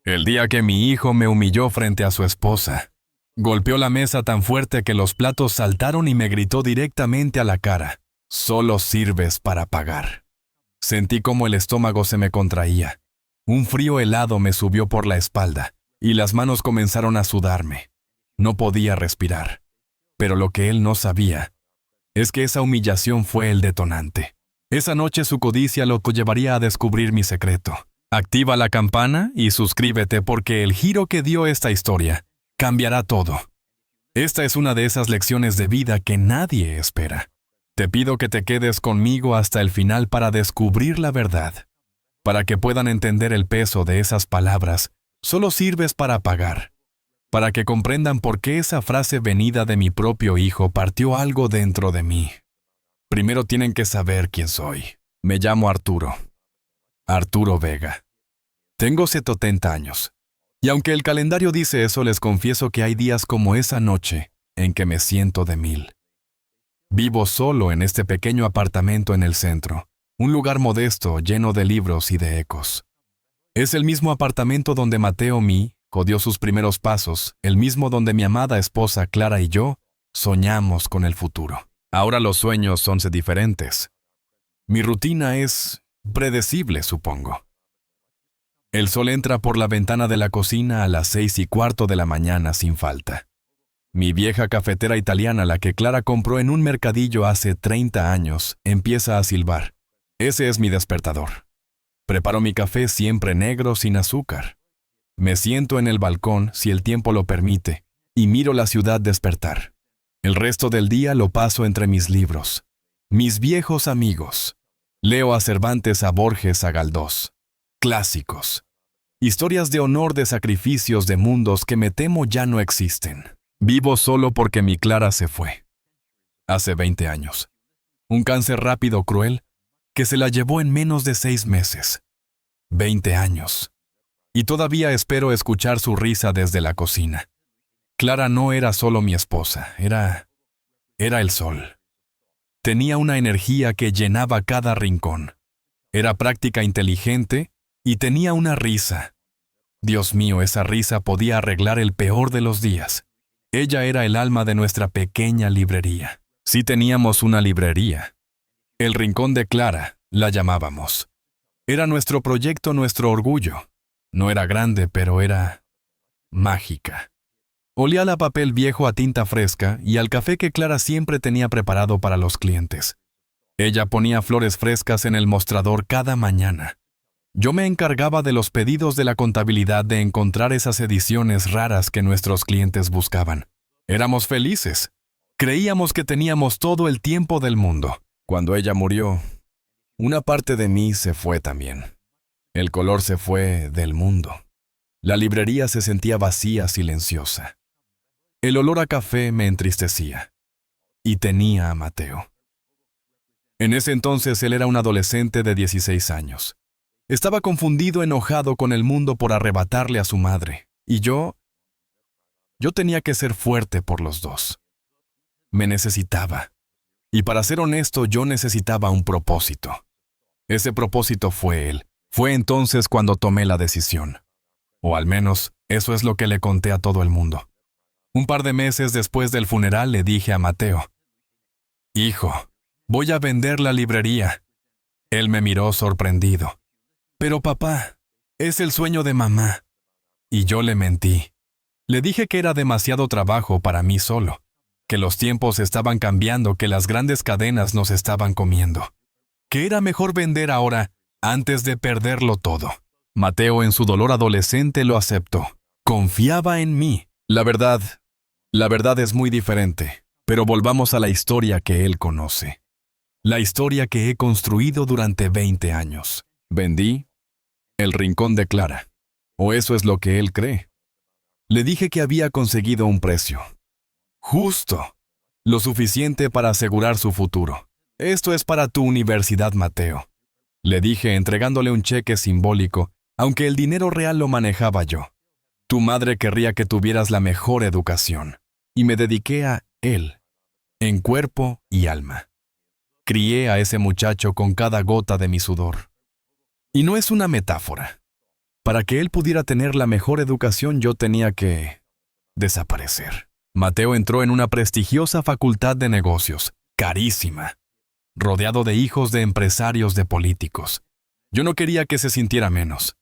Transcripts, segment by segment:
El día que mi hijo me humilló frente a su esposa. Golpeó la mesa tan fuerte que los platos saltaron y me gritó directamente a la cara: «Solo sirves para pagar». Sentí como el estómago se me contraía. Un frío helado me subió por la espalda y las manos comenzaron a sudarme. No podía respirar. Pero lo que él no sabía es que esa humillación fue el detonante. Esa noche su codicia lo llevaría a descubrir mi secreto. Activa la campana y suscríbete porque el giro que dio esta historia cambiará todo. Esta es una de esas lecciones de vida que nadie espera. Te pido que te quedes conmigo hasta el final para descubrir la verdad, para que puedan entender el peso de esas palabras: «Solo sirves para pagar», para que comprendan por qué esa frase venida de mi propio hijo partió algo dentro de mí. Primero tienen que saber quién soy. Me llamo Arturo. Arturo Vega. Tengo 70 años. Y aunque el calendario dice eso, les confieso que hay días como esa noche en que me siento de 1000. Vivo solo en este pequeño apartamento en el centro, un lugar modesto lleno de libros y de ecos. Es el mismo apartamento donde Mateo dio sus primeros pasos, el mismo donde mi amada esposa Clara y yo soñamos con el futuro. Ahora los sueños son diferentes. Mi rutina es predecible, supongo. El sol entra por la ventana de la cocina a las 6:15 de la mañana sin falta. Mi vieja cafetera italiana, la que Clara compró en un mercadillo hace 30 años, empieza a silbar. Ese es mi despertador. Preparo mi café siempre negro sin azúcar. Me siento en el balcón, si el tiempo lo permite, y miro la ciudad despertar. El resto del día lo paso entre mis libros, mis viejos amigos. Leo a Cervantes, a Borges, a Galdós. Clásicos. Historias de honor, de sacrificios, de mundos que me temo ya no existen. Vivo solo porque mi Clara se fue. Hace 20 años. Un cáncer rápido, cruel, que se la llevó en menos de 6 meses. 20 años. Y todavía espero escuchar su risa desde la cocina. Clara no era solo mi esposa, era el sol. Tenía una energía que llenaba cada rincón. Era práctica, inteligente y tenía una risa. Dios mío, esa risa podía arreglar el peor de los días. Ella era el alma de nuestra pequeña librería. Sí teníamos una librería. El Rincón de Clara, la llamábamos. Era nuestro proyecto, nuestro orgullo. No era grande, pero era mágica. Olía a papel viejo, a tinta fresca y al café que Clara siempre tenía preparado para los clientes. Ella ponía flores frescas en el mostrador cada mañana. Yo me encargaba de los pedidos de la contabilidad, de encontrar esas ediciones raras que nuestros clientes buscaban. Éramos felices. Creíamos que teníamos todo el tiempo del mundo. Cuando ella murió, una parte de mí se fue también. El color se fue del mundo. La librería se sentía vacía, silenciosa. El olor a café me entristecía. Y tenía a Mateo. En ese entonces él era un adolescente de 16 años. Estaba confundido, enojado con el mundo por arrebatarle a su madre. Y yo tenía que ser fuerte por los dos. Me necesitaba. Y para ser honesto, yo necesitaba un propósito. Ese propósito fue él. Fue entonces cuando tomé la decisión. O al menos, eso es lo que le conté a todo el mundo. Un par de meses después del funeral le dije a Mateo: «Hijo, voy a vender la librería». Él me miró sorprendido. «Pero papá, es el sueño de mamá». Y yo le mentí. Le dije que era demasiado trabajo para mí solo, que los tiempos estaban cambiando, que las grandes cadenas nos estaban comiendo, que era mejor vender ahora antes de perderlo todo. Mateo, en su dolor adolescente, lo aceptó. Confiaba en mí. La verdad es muy diferente, pero volvamos a la historia que él conoce. La historia que he construido durante 20 años. Vendí el Rincón de Clara. O eso es lo que él cree. Le dije que había conseguido un precio justo, lo suficiente para asegurar su futuro. «Esto es para tu universidad, Mateo», le dije, entregándole un cheque simbólico, aunque el dinero real lo manejaba yo. «Tu madre querría que tuvieras la mejor educación». Y me dediqué a él, en cuerpo y alma. Crié a ese muchacho con cada gota de mi sudor. Y no es una metáfora. Para que él pudiera tener la mejor educación, yo tenía que desaparecer. Mateo entró en una prestigiosa facultad de negocios, carísima, rodeado de hijos de empresarios de políticos. Yo no quería que se sintiera menos.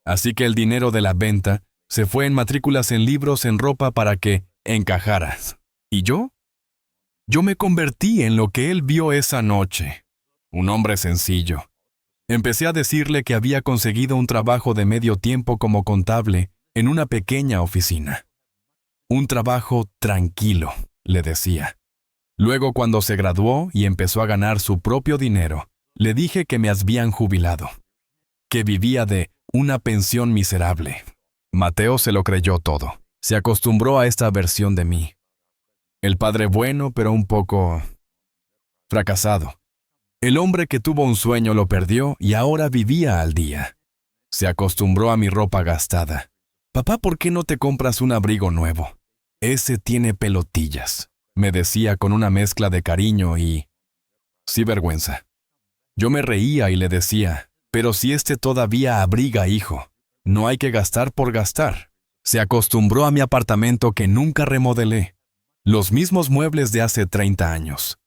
Así que el dinero de la venta se fue en matrículas en libros, en ropa para que encajara. ¿Y yo? Yo me convertí en lo que él vio esa noche, un hombre sencillo. Empecé a decirle que había conseguido un trabajo de medio tiempo como contable en una pequeña oficina. Un trabajo tranquilo, le decía. Luego, cuando se graduó y empezó a ganar su propio dinero, le dije que me habían jubilado, que vivía de una pensión miserable. Mateo se lo creyó todo. Se acostumbró a esta versión de mí. El padre bueno, pero un poco fracasado. El hombre que tuvo un sueño lo perdió y ahora vivía al día. Se acostumbró a mi ropa gastada. Papá, ¿por qué no te compras un abrigo nuevo? Ese tiene pelotillas, me decía con una mezcla de cariño y sí vergüenza. Yo me reía y le decía, pero si este todavía abriga, hijo, no hay que gastar por gastar. Se acostumbró a mi apartamento que nunca remodelé. Los mismos muebles de hace 30 años.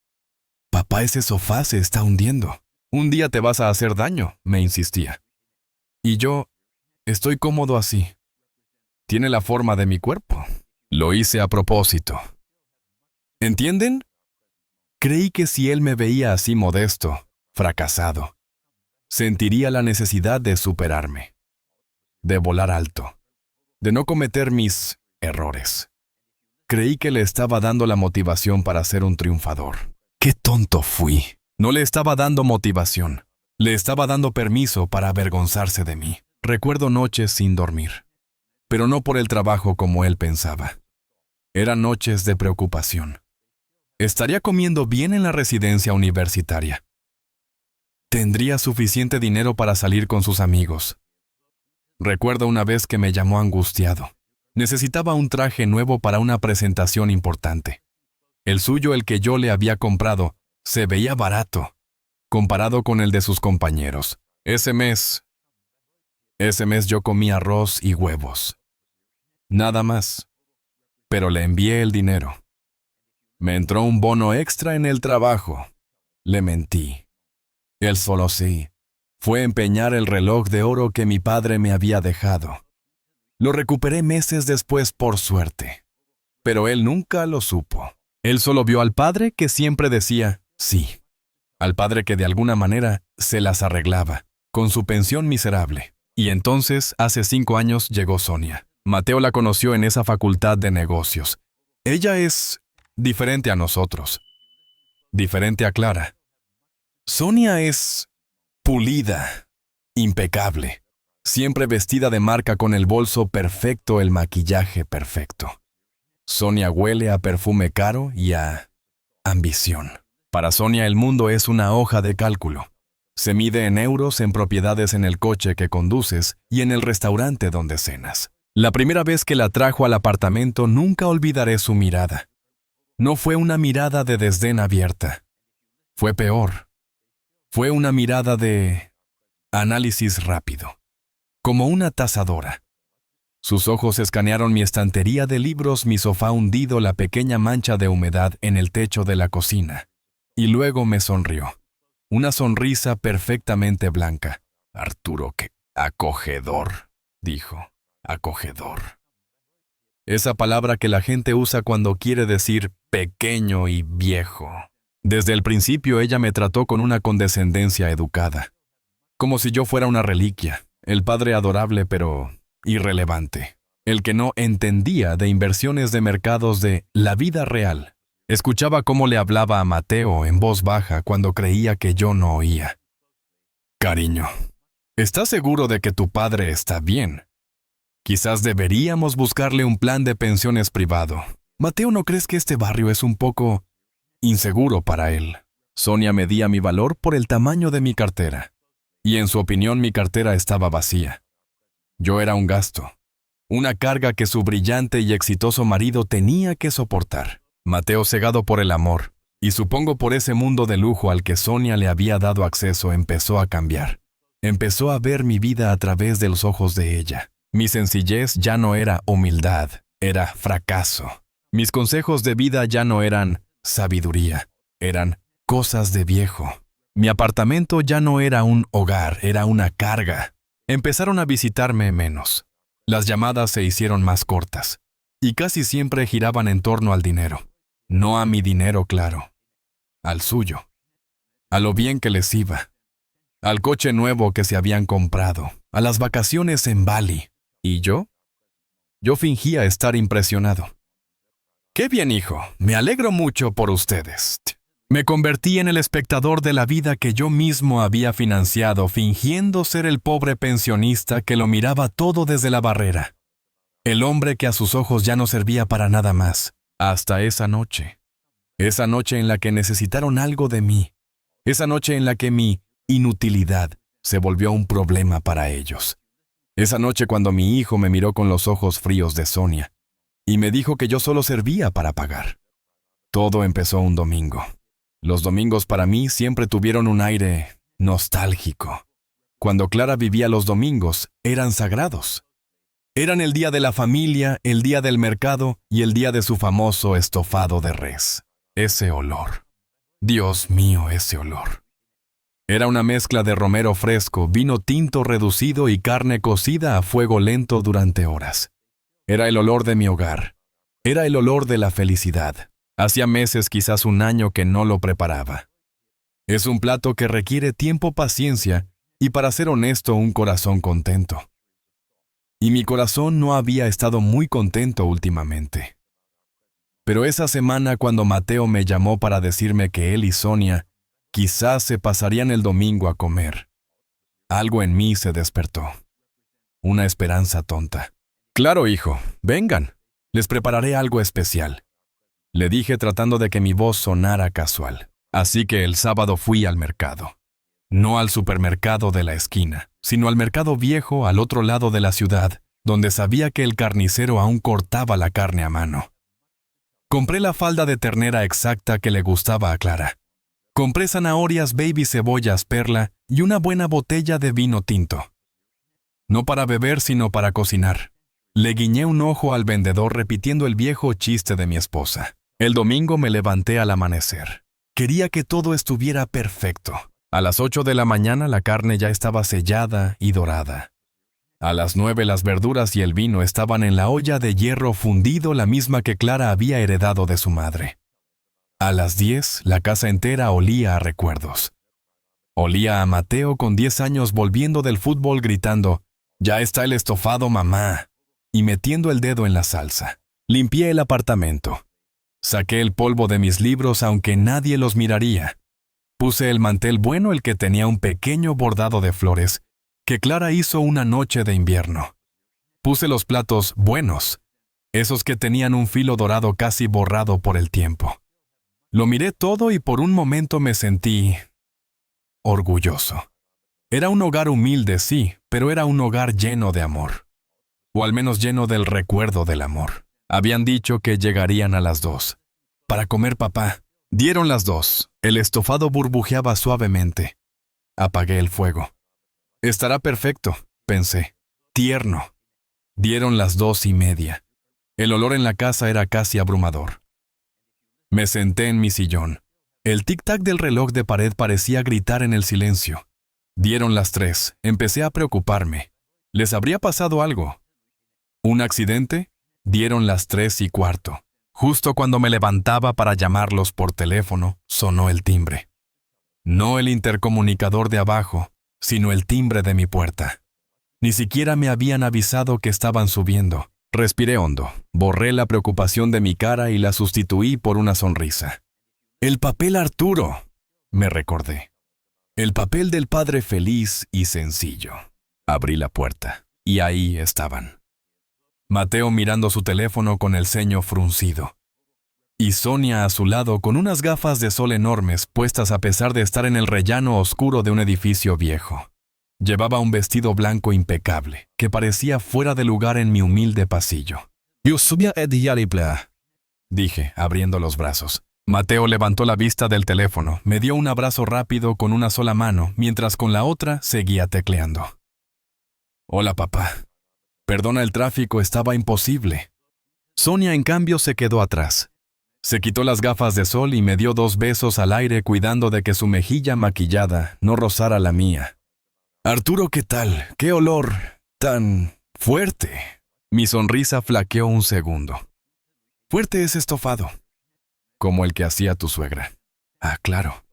Papá, ese sofá se está hundiendo. Un día te vas a hacer daño, me insistía. Y yo, estoy cómodo así. Tiene la forma de mi cuerpo. Lo hice a propósito. ¿Entienden? Creí que si él me veía así modesto, fracasado, sentiría la necesidad de superarme, de volar alto, de no cometer mis errores. Creí que le estaba dando la motivación para ser un triunfador. ¡Qué tonto fui! No le estaba dando motivación. Le estaba dando permiso para avergonzarse de mí. Recuerdo noches sin dormir. Pero no por el trabajo como él pensaba. Eran noches de preocupación. ¿Estaría comiendo bien en la residencia universitaria? ¿Tendría suficiente dinero para salir con sus amigos? Recuerdo una vez que me llamó angustiado. Necesitaba un traje nuevo para una presentación importante. El suyo, el que yo le había comprado, se veía barato, comparado con el de sus compañeros. Ese mes yo comí arroz y huevos. Nada más. Pero le envié el dinero. Me entró un bono extra en el trabajo. Le mentí. Él solo sí. Fue empeñar el reloj de oro que mi padre me había dejado. Lo recuperé meses después por suerte. Pero él nunca lo supo. Él solo vio al padre que siempre decía sí. Al padre que de alguna manera se las arreglaba, con su pensión miserable. Y entonces, hace 5 años, llegó Sonia. Mateo la conoció en esa facultad de negocios. Ella es diferente a nosotros. Diferente a Clara. Sonia es pulida, impecable. Siempre vestida de marca con el bolso perfecto, el maquillaje perfecto. Sonia huele a perfume caro y a ambición. Para Sonia el mundo es una hoja de cálculo. Se mide en euros, en propiedades en el coche que conduces y en el restaurante donde cenas. La primera vez que la trajo al apartamento nunca olvidaré su mirada. No fue una mirada de desdén abierta. Fue peor. Fue una mirada de análisis rápido. Como una tasadora. Sus ojos escanearon mi estantería de libros, mi sofá hundido, la pequeña mancha de humedad en el techo de la cocina. Y luego me sonrió. Una sonrisa perfectamente blanca. Arturo, qué acogedor, dijo. Acogedor. Esa palabra que la gente usa cuando quiere decir pequeño y viejo. Desde el principio ella me trató con una condescendencia educada. Como si yo fuera una reliquia. El padre adorable pero irrelevante. El que no entendía de inversiones de mercados de la vida real. Escuchaba cómo le hablaba a Mateo en voz baja cuando creía que yo no oía. Cariño, ¿estás seguro de que tu padre está bien? Quizás deberíamos buscarle un plan de pensiones privado. Mateo, ¿no crees que este barrio es un poco inseguro para él? Sonia medía mi valor por el tamaño de mi cartera. Y en su opinión mi cartera estaba vacía. Yo era un gasto, una carga que su brillante y exitoso marido tenía que soportar. Mateo, cegado por el amor, y supongo por ese mundo de lujo al que Sonia le había dado acceso, empezó a cambiar. Empezó a ver mi vida a través de los ojos de ella. Mi sencillez ya no era humildad, era fracaso. Mis consejos de vida ya no eran sabiduría, eran cosas de viejo. Mi apartamento ya no era un hogar, era una carga. Empezaron a visitarme menos. Las llamadas se hicieron más cortas, y casi siempre giraban en torno al dinero. No a mi dinero, claro, al suyo, a lo bien que les iba, al coche nuevo que se habían comprado, a las vacaciones en Bali. ¿Y yo? Yo fingía estar impresionado. ¡Qué bien, hijo! Me alegro mucho por ustedes. Me convertí en el espectador de la vida que yo mismo había financiado, fingiendo ser el pobre pensionista que lo miraba todo desde la barrera. El hombre que a sus ojos ya no servía para nada más, hasta esa noche. Esa noche en la que necesitaron algo de mí. Esa noche en la que mi inutilidad se volvió un problema para ellos. Esa noche cuando mi hijo me miró con los ojos fríos de Sonia y me dijo que yo solo servía para pagar. Todo empezó un domingo. Los domingos para mí siempre tuvieron un aire nostálgico. Cuando Clara vivía los domingos, eran sagrados. Eran el día de la familia, el día del mercado y el día de su famoso estofado de res. Ese olor. Dios mío, ese olor. Era una mezcla de romero fresco, vino tinto reducido y carne cocida a fuego lento durante horas. Era el olor de mi hogar. Era el olor de la felicidad. Hacía meses, quizás un año, que no lo preparaba. Es un plato que requiere tiempo, paciencia y, para ser honesto, un corazón contento. Y mi corazón no había estado muy contento últimamente. Pero esa semana, cuando Mateo me llamó para decirme que él y Sonia quizás se pasarían el domingo a comer, algo en mí se despertó. Una esperanza tonta. «Claro, hijo, vengan. Les prepararé algo especial», le dije tratando de que mi voz sonara casual. Así que el sábado fui al mercado. No al supermercado de la esquina, sino al mercado viejo al otro lado de la ciudad, donde sabía que el carnicero aún cortaba la carne a mano. Compré la falda de ternera exacta que le gustaba a Clara. Compré zanahorias, baby cebollas perla y una buena botella de vino tinto. No para beber, sino para cocinar. Le guiñé un ojo al vendedor repitiendo el viejo chiste de mi esposa. El domingo me levanté al amanecer. Quería que todo estuviera perfecto. A las 8 de la mañana la carne ya estaba sellada y dorada. A las 9 las verduras y el vino estaban en la olla de hierro fundido, la misma que Clara había heredado de su madre. A las 10 la casa entera olía a recuerdos. Olía a Mateo con 10 años volviendo del fútbol gritando: «Ya está el estofado, mamá», y metiendo el dedo en la salsa. Limpié el apartamento. Saqué el polvo de mis libros aunque nadie los miraría. Puse el mantel bueno, el que tenía un pequeño bordado de flores, que Clara hizo una noche de invierno. Puse los platos buenos, esos que tenían un filo dorado casi borrado por el tiempo. Lo miré todo y por un momento me sentí orgulloso. Era un hogar humilde, sí, pero era un hogar lleno de amor. O al menos lleno del recuerdo del amor. Habían dicho que llegarían a las 2. Para comer, papá. Dieron las 2. El estofado burbujeaba suavemente. Apagué el fuego. Estará perfecto, pensé. Tierno. Dieron las 2:30. El olor en la casa era casi abrumador. Me senté en mi sillón. El tic-tac del reloj de pared parecía gritar en el silencio. Dieron las 3. Empecé a preocuparme. ¿Les habría pasado algo? ¿Un accidente? Dieron las 3:15. Justo cuando me levantaba para llamarlos por teléfono, sonó el timbre. No el intercomunicador de abajo, sino el timbre de mi puerta. Ni siquiera me habían avisado que estaban subiendo. Respiré hondo, borré la preocupación de mi cara y la sustituí por una sonrisa. «El papel Arturo», me recordé. El papel del padre feliz y sencillo. Abrí la puerta, y ahí estaban. Mateo mirando su teléfono con el ceño fruncido. Y Sonia a su lado con unas gafas de sol enormes puestas a pesar de estar en el rellano oscuro de un edificio viejo. Llevaba un vestido blanco impecable, que parecía fuera de lugar en mi humilde pasillo. «Dije, abriendo los brazos. Mateo levantó la vista del teléfono, me dio un abrazo rápido con una sola mano, mientras con la otra seguía tecleando. Hola, papá. Perdona el tráfico, estaba imposible. Sonia, en cambio, se quedó atrás. Se quitó las gafas de sol y me dio 2 besos al aire cuidando de que su mejilla maquillada no rozara la mía. Arturo, ¿qué tal? ¿Qué olor tan fuerte? Mi sonrisa flaqueó un segundo. Fuerte es estofado. Como el que hacía tu suegra. Ah, claro,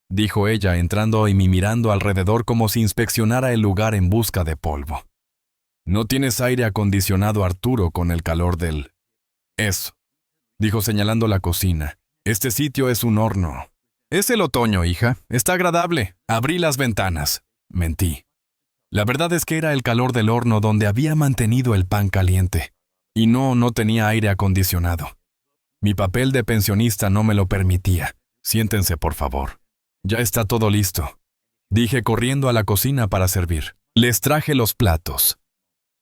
dijo ella entrando y mirando alrededor como si inspeccionara el lugar en busca de polvo. No tienes aire acondicionado, Arturo, con el calor del... Eso, dijo señalando la cocina. Este sitio es un horno. Es el otoño, hija. Está agradable. Abrí las ventanas. Mentí. La verdad es que era el calor del horno donde había mantenido el pan caliente. Y no tenía aire acondicionado. Mi papel de pensionista no me lo permitía. Siéntense, por favor. Ya está todo listo. Dije corriendo a la cocina para servir. Les traje los platos.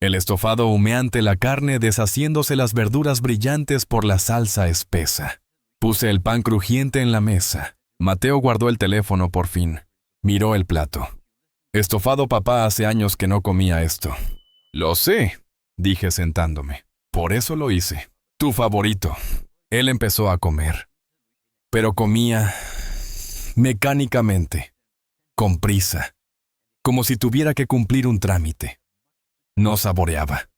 El estofado humeante, la carne deshaciéndose, las verduras brillantes por la salsa espesa. Puse el pan crujiente en la mesa. Mateo guardó el teléfono por fin. Miró el plato. Estofado, papá, hace años que no comía esto. Lo sé, dije sentándome. Por eso lo hice. Tu favorito. Él empezó a comer. Pero comía mecánicamente, con prisa, como si tuviera que cumplir un trámite. No saboreaba.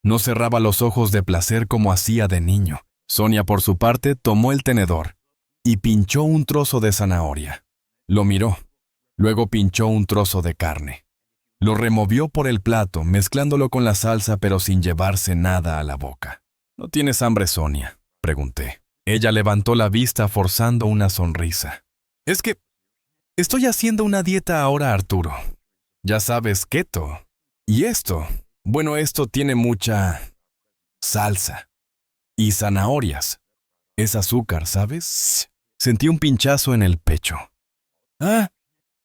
No cerraba los ojos de placer como hacía de niño. Sonia, por su parte, tomó el tenedor y pinchó un trozo de zanahoria. Lo miró. Luego pinchó un trozo de carne. Lo removió por el plato, mezclándolo con la salsa, pero sin llevarse nada a la boca. ¿No tienes hambre, Sonia?, pregunté. Ella levantó la vista forzando una sonrisa. Es que estoy haciendo una dieta ahora, Arturo. Ya sabes, keto. Y esto, bueno, esto tiene mucha salsa y zanahorias. Es azúcar, ¿sabes? Sentí un pinchazo en el pecho. Ah,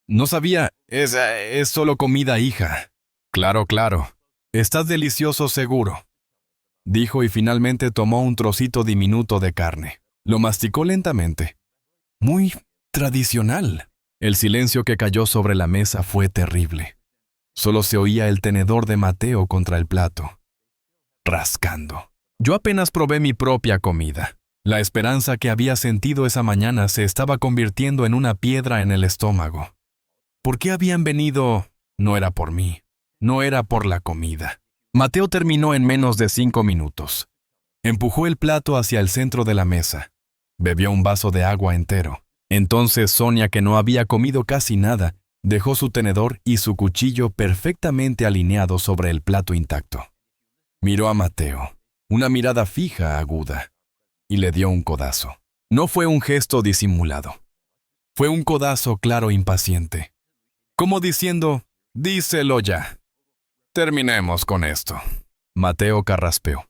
no sabía. Es solo comida, hija. Claro, claro. Estás delicioso seguro, dijo y finalmente tomó un trocito diminuto de carne. Lo masticó lentamente. Muy tradicional. El silencio que cayó sobre la mesa fue terrible. Solo se oía el tenedor de Mateo contra el plato, rascando. Yo apenas probé mi propia comida. La esperanza que había sentido esa mañana se estaba convirtiendo en una piedra en el estómago. ¿Por qué habían venido? No era por mí. No era por la comida. Mateo terminó en menos de 5 minutos. Empujó el plato hacia el centro de la mesa. Bebió un vaso de agua entero. Entonces Sonia, que no había comido casi nada, dejó su tenedor y su cuchillo perfectamente alineado sobre el plato intacto. Miró a Mateo, una mirada fija, aguda, y le dio un codazo. No fue un gesto disimulado. Fue un codazo claro, impaciente. Como diciendo, díselo ya. Terminemos con esto. Mateo carraspeó.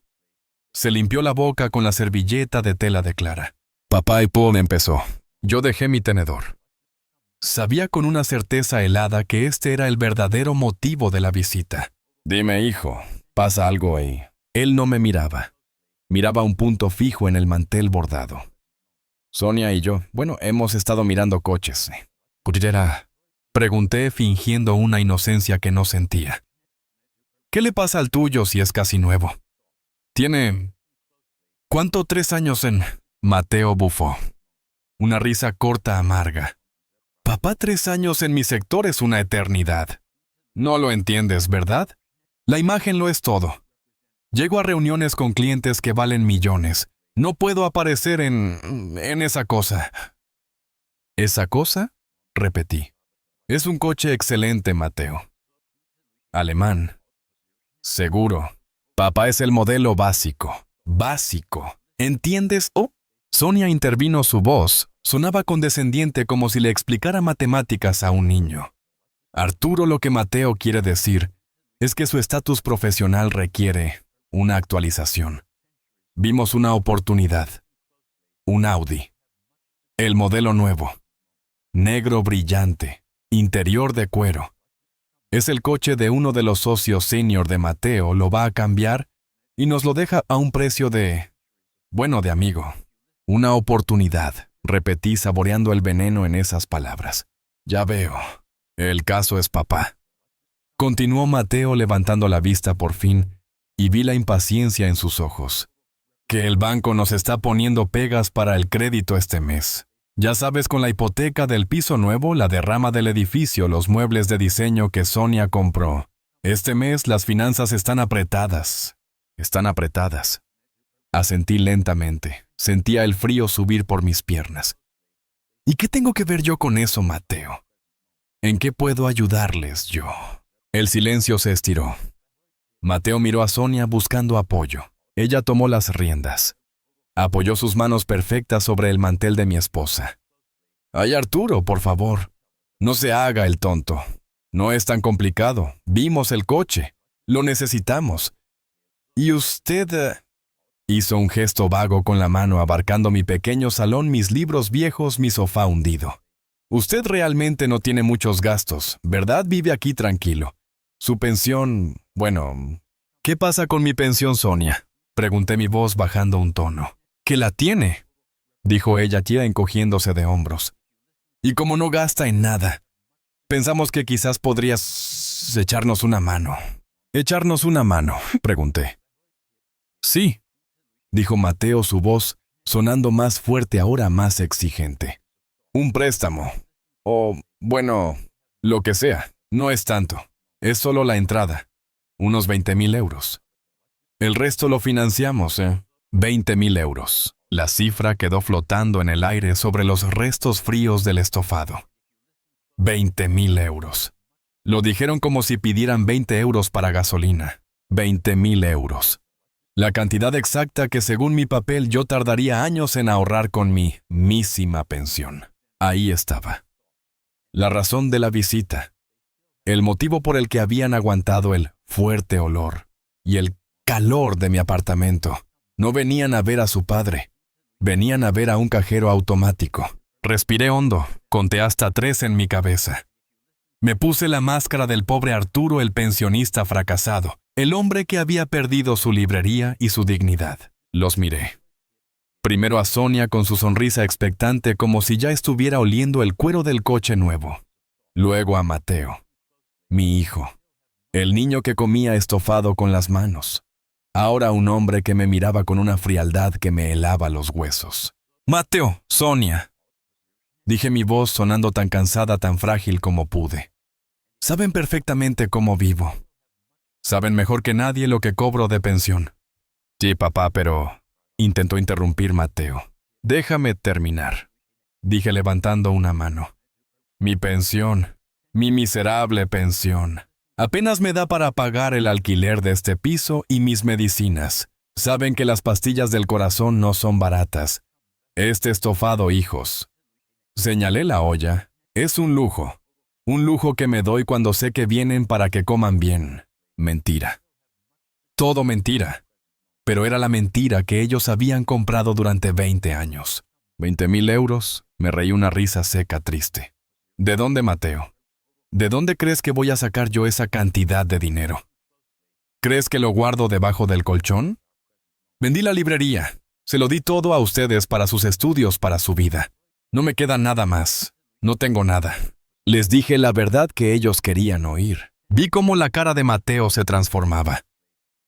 Se limpió la boca con la servilleta de tela de Clara. Papá y Paul empezó. Yo dejé mi tenedor. Sabía con una certeza helada que este era el verdadero motivo de la visita. Dime, hijo, ¿pasa algo ahí? Él no me miraba. Miraba un punto fijo en el mantel bordado. Sonia y yo, hemos estado mirando coches. ¿Cuchillera? Pregunté fingiendo una inocencia que no sentía. ¿Qué le pasa al tuyo si es casi nuevo? Tiene... ¿Cuánto? 3 años en... Mateo bufó. Una risa corta, amarga. Papá, 3 años en mi sector es una eternidad. No lo entiendes, ¿verdad? La imagen lo es todo. Llego a reuniones con clientes que valen millones. No puedo aparecer en esa cosa. ¿Esa cosa? Repetí. Es un coche excelente, Mateo. Alemán. Seguro. Papá es el modelo básico. Básico. ¿Entiendes? Oh. Sonia intervino, su voz. Sonaba condescendiente como si le explicara matemáticas a un niño. Arturo, lo que Mateo quiere decir es que su estatus profesional requiere una actualización. Vimos una oportunidad. Un Audi. El modelo nuevo. Negro brillante. Interior de cuero. Es el coche de uno de los socios senior de Mateo, lo va a cambiar y nos lo deja a un precio de amigo. Una oportunidad. repetí saboreando el veneno en esas palabras. Ya veo. El caso es papá. Continuó Mateo levantando la vista por fin, y vi la impaciencia en sus ojos. Que el banco nos está poniendo pegas para el crédito este mes. Ya sabes, con la hipoteca del piso nuevo, la derrama del edificio, los muebles de diseño que Sonia compró. Este mes las finanzas están apretadas. Están apretadas. Asentí lentamente. Sentía el frío subir por mis piernas. ¿Y qué tengo que ver yo con eso, Mateo? ¿En qué puedo ayudarles yo? El silencio se estiró. Mateo miró a Sonia buscando apoyo. Ella tomó las riendas. Apoyó sus manos perfectas sobre el mantel de mi esposa. ¡Ay, Arturo, por favor! No se haga el tonto. No es tan complicado. Vimos el coche. Lo necesitamos. Y usted... Hizo un gesto vago con la mano abarcando mi pequeño salón, mis libros viejos, mi sofá hundido. Usted realmente no tiene muchos gastos, ¿verdad? Vive aquí tranquilo. Su pensión... Bueno... ¿Qué pasa con mi pensión, Sonia? Pregunté, mi voz bajando un tono. ¿Qué la tiene? Dijo ella, tía, encogiéndose de hombros. Y como no gasta en nada, pensamos que quizás podrías echarnos una mano. ¿Echarnos una mano? Pregunté. Sí, dijo Mateo, su voz sonando más fuerte, ahora más exigente. Un préstamo. O, bueno, lo que sea. No es tanto. Es solo la entrada. Unos 20,000 euros. El resto lo financiamos, 20,000 euros. La cifra quedó flotando en el aire sobre los restos fríos del estofado. 20,000 euros. Lo dijeron como si pidieran 20 euros para gasolina. 20,000 euros. La cantidad exacta que, según mi papel, yo tardaría años en ahorrar con mi mísima pensión. Ahí estaba. La razón de la visita. El motivo por el que habían aguantado el fuerte olor y el calor de mi apartamento. No venían a ver a su padre. Venían a ver a un cajero automático. Respiré hondo, conté hasta 3 en mi cabeza. Me puse la máscara del pobre Arturo, el pensionista fracasado, el hombre que había perdido su librería y su dignidad. Los miré. Primero a Sonia con su sonrisa expectante, como si ya estuviera oliendo el cuero del coche nuevo. Luego a Mateo, mi hijo, el niño que comía estofado con las manos. Ahora un hombre que me miraba con una frialdad que me helaba los huesos. «Mateo, Sonia», dije, mi voz sonando tan cansada, tan frágil como pude. «Saben perfectamente cómo vivo. Saben mejor que nadie lo que cobro de pensión». «Sí, papá, pero...» intentó interrumpir Mateo. «Déjame terminar», dije levantando una mano. «Mi pensión, mi miserable pensión. Apenas me da para pagar el alquiler de este piso y mis medicinas. Saben que las pastillas del corazón no son baratas. Este estofado, hijos». Señalé la olla. «Es un lujo. Un lujo que me doy cuando sé que vienen para que coman bien». Mentira. Todo mentira. Pero era la mentira que ellos habían comprado durante 20 años. 20,000 euros. Me reí una risa seca, triste. ¿De dónde, Mateo? ¿De dónde crees que voy a sacar yo esa cantidad de dinero? ¿Crees que lo guardo debajo del colchón? Vendí la librería. Se lo di todo a ustedes para sus estudios, para su vida. No me queda nada más. No tengo nada. Les dije la verdad que ellos querían oír. Vi cómo la cara de Mateo se transformaba.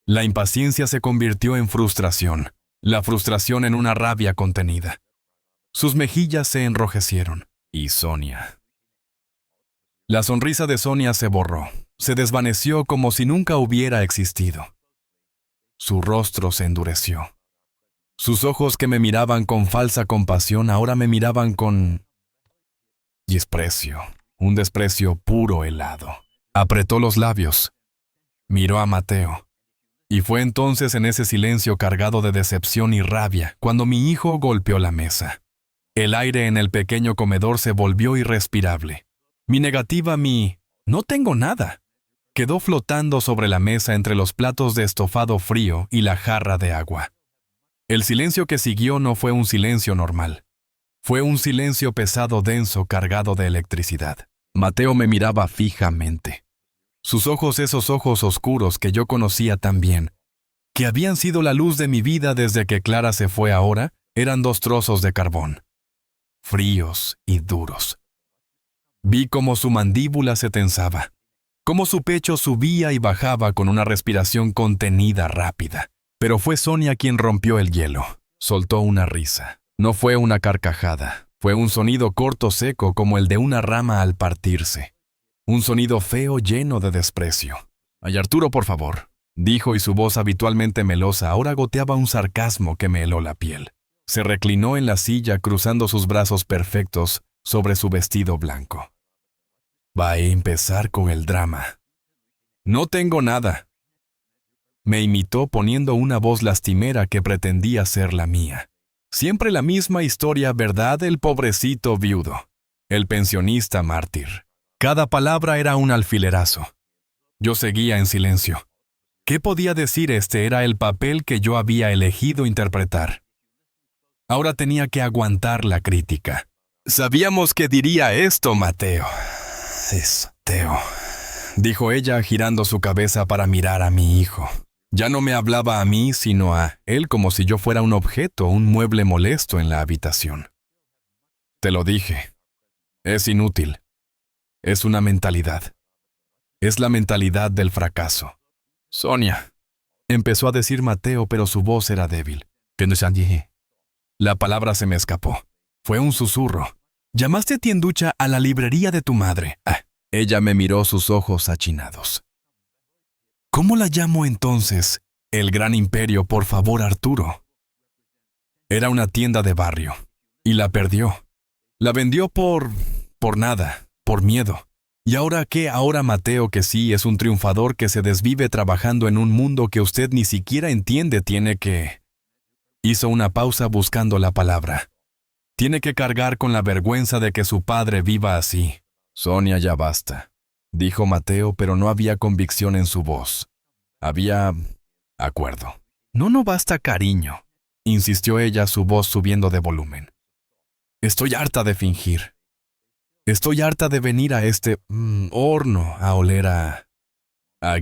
La impaciencia se convirtió en frustración. La frustración en una rabia contenida. Sus mejillas se enrojecieron. Y Sonia... La sonrisa de Sonia se borró, se desvaneció como si nunca hubiera existido. Su rostro se endureció. Sus ojos, que me miraban con falsa compasión, ahora me miraban con desprecio, un desprecio puro, helado. Apretó los labios. Miró a Mateo. Y fue entonces, en ese silencio cargado de decepción y rabia, cuando mi hijo golpeó la mesa. El aire en el pequeño comedor se volvió irrespirable. Mi negativa, mi «no tengo nada», quedó flotando sobre la mesa entre los platos de estofado frío y la jarra de agua. El silencio que siguió no fue un silencio normal. Fue un silencio pesado, denso, cargado de electricidad. Mateo me miraba fijamente. Sus ojos, esos ojos oscuros que yo conocía tan bien, que habían sido la luz de mi vida desde que Clara se fue ahora, eran 2 trozos de carbón. fríos y duros. Vi cómo su mandíbula se tensaba, cómo su pecho subía y bajaba con una respiración contenida rápida. Pero fue Sonia quien rompió el hielo. Soltó una risa. No fue una carcajada. Fue un sonido corto seco como el de una rama al partirse. Un sonido feo lleno de desprecio. «Ay, Arturo, por favor», dijo, y su voz habitualmente melosa ahora goteaba un sarcasmo que me heló la piel. Se reclinó en la silla cruzando sus brazos perfectos sobre su vestido blanco. «Va a empezar con el drama». «No tengo nada», me imitó poniendo una voz lastimera que pretendía ser la mía. Siempre la misma historia, ¿verdad? El pobrecito viudo. El pensionista mártir. Cada palabra era un alfilerazo. Yo seguía en silencio. ¿Qué podía decir? Este era el papel que yo había elegido interpretar. Ahora tenía que aguantar la crítica. «Sabíamos que diría esto, Mateo». «Teo», dijo ella girando su cabeza para mirar a mi hijo. Ya no me hablaba a mí, sino a él como si yo fuera un objeto, un mueble molesto en la habitación. «Te lo dije. Es inútil. Es una mentalidad. Es la mentalidad del fracaso». «Sonia», empezó a decir Mateo, pero su voz era débil. La palabra se me escapó. Fue un susurro. «¿Llamaste tienducha a la librería de tu madre?» Ella me miró, sus ojos achinados. «¿Cómo la llamo entonces? El gran imperio, por favor, Arturo». Era una tienda de barrio. Y la perdió. La vendió por nada, por miedo. ¿Y ahora qué? Ahora Mateo, que sí es un triunfador que se desvive trabajando en un mundo que usted ni siquiera entiende, tiene que... Hizo una pausa buscando la palabra. Tiene que cargar con la vergüenza de que su padre viva así. «Sonia, ya basta», dijo Mateo, pero no había convicción en su voz. Había acuerdo. No basta, cariño», insistió ella, su voz subiendo de volumen. «Estoy harta de fingir. Estoy harta de venir a este horno a oler a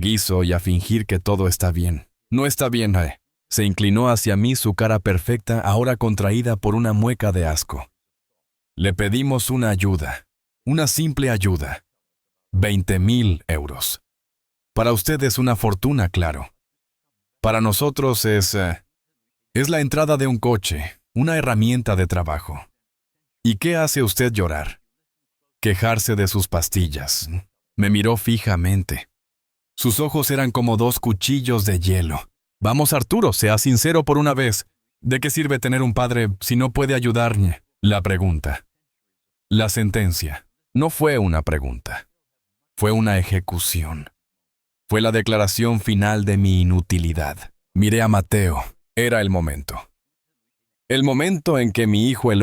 guiso y a fingir que todo está bien. No está bien, Se inclinó hacia mí, su cara perfecta, ahora contraída por una mueca de asco. «Le pedimos una ayuda. Una simple ayuda. 20,000 euros. Para usted es una fortuna, claro. Para nosotros es la entrada de un coche, una herramienta de trabajo. ¿Y qué hace usted llorar? Quejarse de sus pastillas». Me miró fijamente. Sus ojos eran como dos cuchillos de hielo. «Vamos, Arturo, sea sincero por una vez. ¿De qué sirve tener un padre si no puede ayudarme?» La pregunta. La sentencia. No fue una pregunta. Fue una ejecución. Fue la declaración final de mi inutilidad. Miré a Mateo. Era el momento. El momento en que mi hijo, el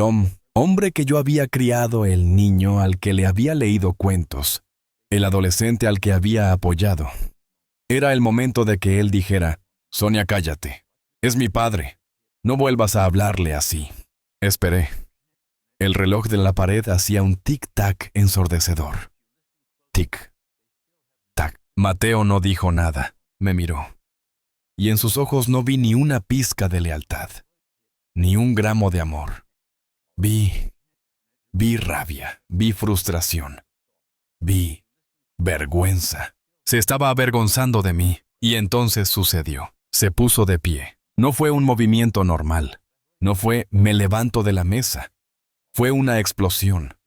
hombre que yo había criado, el niño al que le había leído cuentos, el adolescente al que había apoyado. Era el momento de que él dijera: «Sonia, cállate. Es mi padre. No vuelvas a hablarle así». Esperé. El reloj de la pared hacía un tic-tac ensordecedor. Tic-tac. Mateo no dijo nada. Me miró. Y en sus ojos no vi ni una pizca de lealtad, ni un gramo de amor. Vi rabia, vi frustración, vi vergüenza. Se estaba avergonzando de mí, y entonces sucedió. Se puso de pie. No fue un movimiento normal. No fue «me levanto de la mesa». Fue una explosión.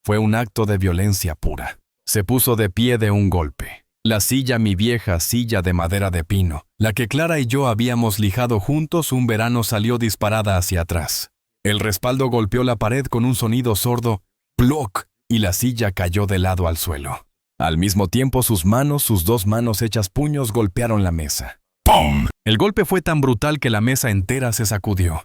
Fue un acto de violencia pura. Se puso de pie de un golpe. La silla, mi vieja silla de madera de pino, la que Clara y yo habíamos lijado juntos un verano, salió disparada hacia atrás. El respaldo golpeó la pared con un sonido sordo, ¡ploc!, y la silla cayó de lado al suelo. Al mismo tiempo, sus dos manos hechas puños, golpearon la mesa. ¡Pum! El golpe fue tan brutal que la mesa entera se sacudió.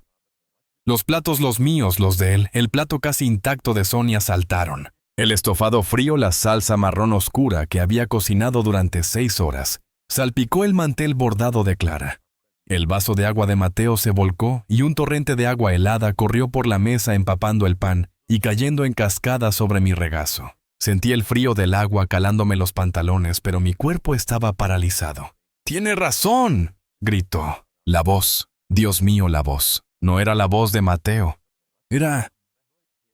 Los platos, los míos, los de él, el plato casi intacto de Sonia, saltaron. El estofado frío, la salsa marrón oscura que había cocinado durante 6 horas, salpicó el mantel bordado de Clara. El vaso de agua de Mateo se volcó y un torrente de agua helada corrió por la mesa empapando el pan y cayendo en cascada sobre mi regazo. Sentí el frío del agua calándome los pantalones, pero mi cuerpo estaba paralizado. «¡Tiene razón!», gritó. La voz. Dios mío, la voz. No era la voz de Mateo. Era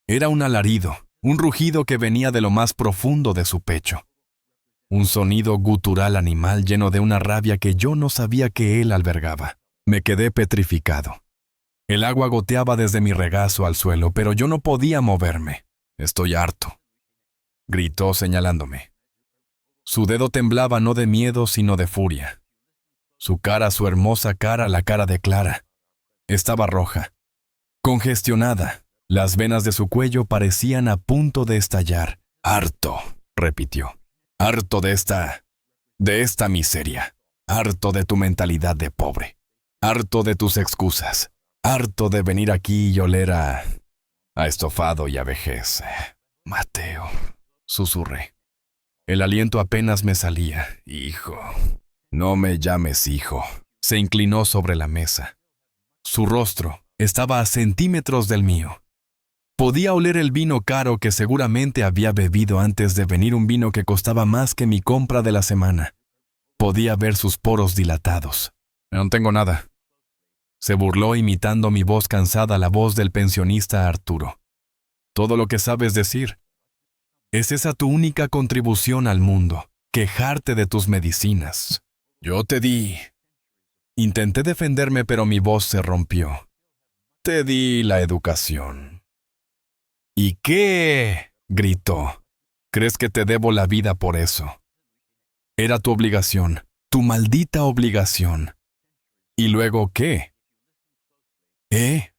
Era un alarido, un rugido que venía de lo más profundo de su pecho. Un sonido gutural animal lleno de una rabia que yo no sabía que él albergaba. Me quedé petrificado. El agua goteaba desde mi regazo al suelo, pero yo no podía moverme. «Estoy harto», gritó señalándome. Su dedo temblaba no de miedo, sino de furia. Su cara, su hermosa cara, la cara de Clara, estaba roja, congestionada. Las venas de su cuello parecían a punto de estallar. «Harto», repitió. «Harto de esta miseria. Harto de tu mentalidad de pobre. Harto de tus excusas. Harto de venir aquí y oler a estofado y a vejez. Mateo», susurré. El aliento apenas me salía. «Hijo». «No me llames hijo». Se inclinó sobre la mesa. Su rostro estaba a centímetros del mío. Podía oler el vino caro que seguramente había bebido antes de venir, un vino que costaba más que mi compra de la semana. Podía ver sus poros dilatados. «No tengo nada», se burló imitando mi voz cansada, la voz del pensionista Arturo. «Todo lo que sabes decir. ¿Es esa tu única contribución al mundo? Quejarte de tus medicinas. Yo te di». Intenté defenderme, pero mi voz se rompió. «Te di la educación». «¿Y qué?», gritó. «¿Crees que te debo la vida por eso? Era tu obligación, tu maldita obligación». «¿Y luego qué?»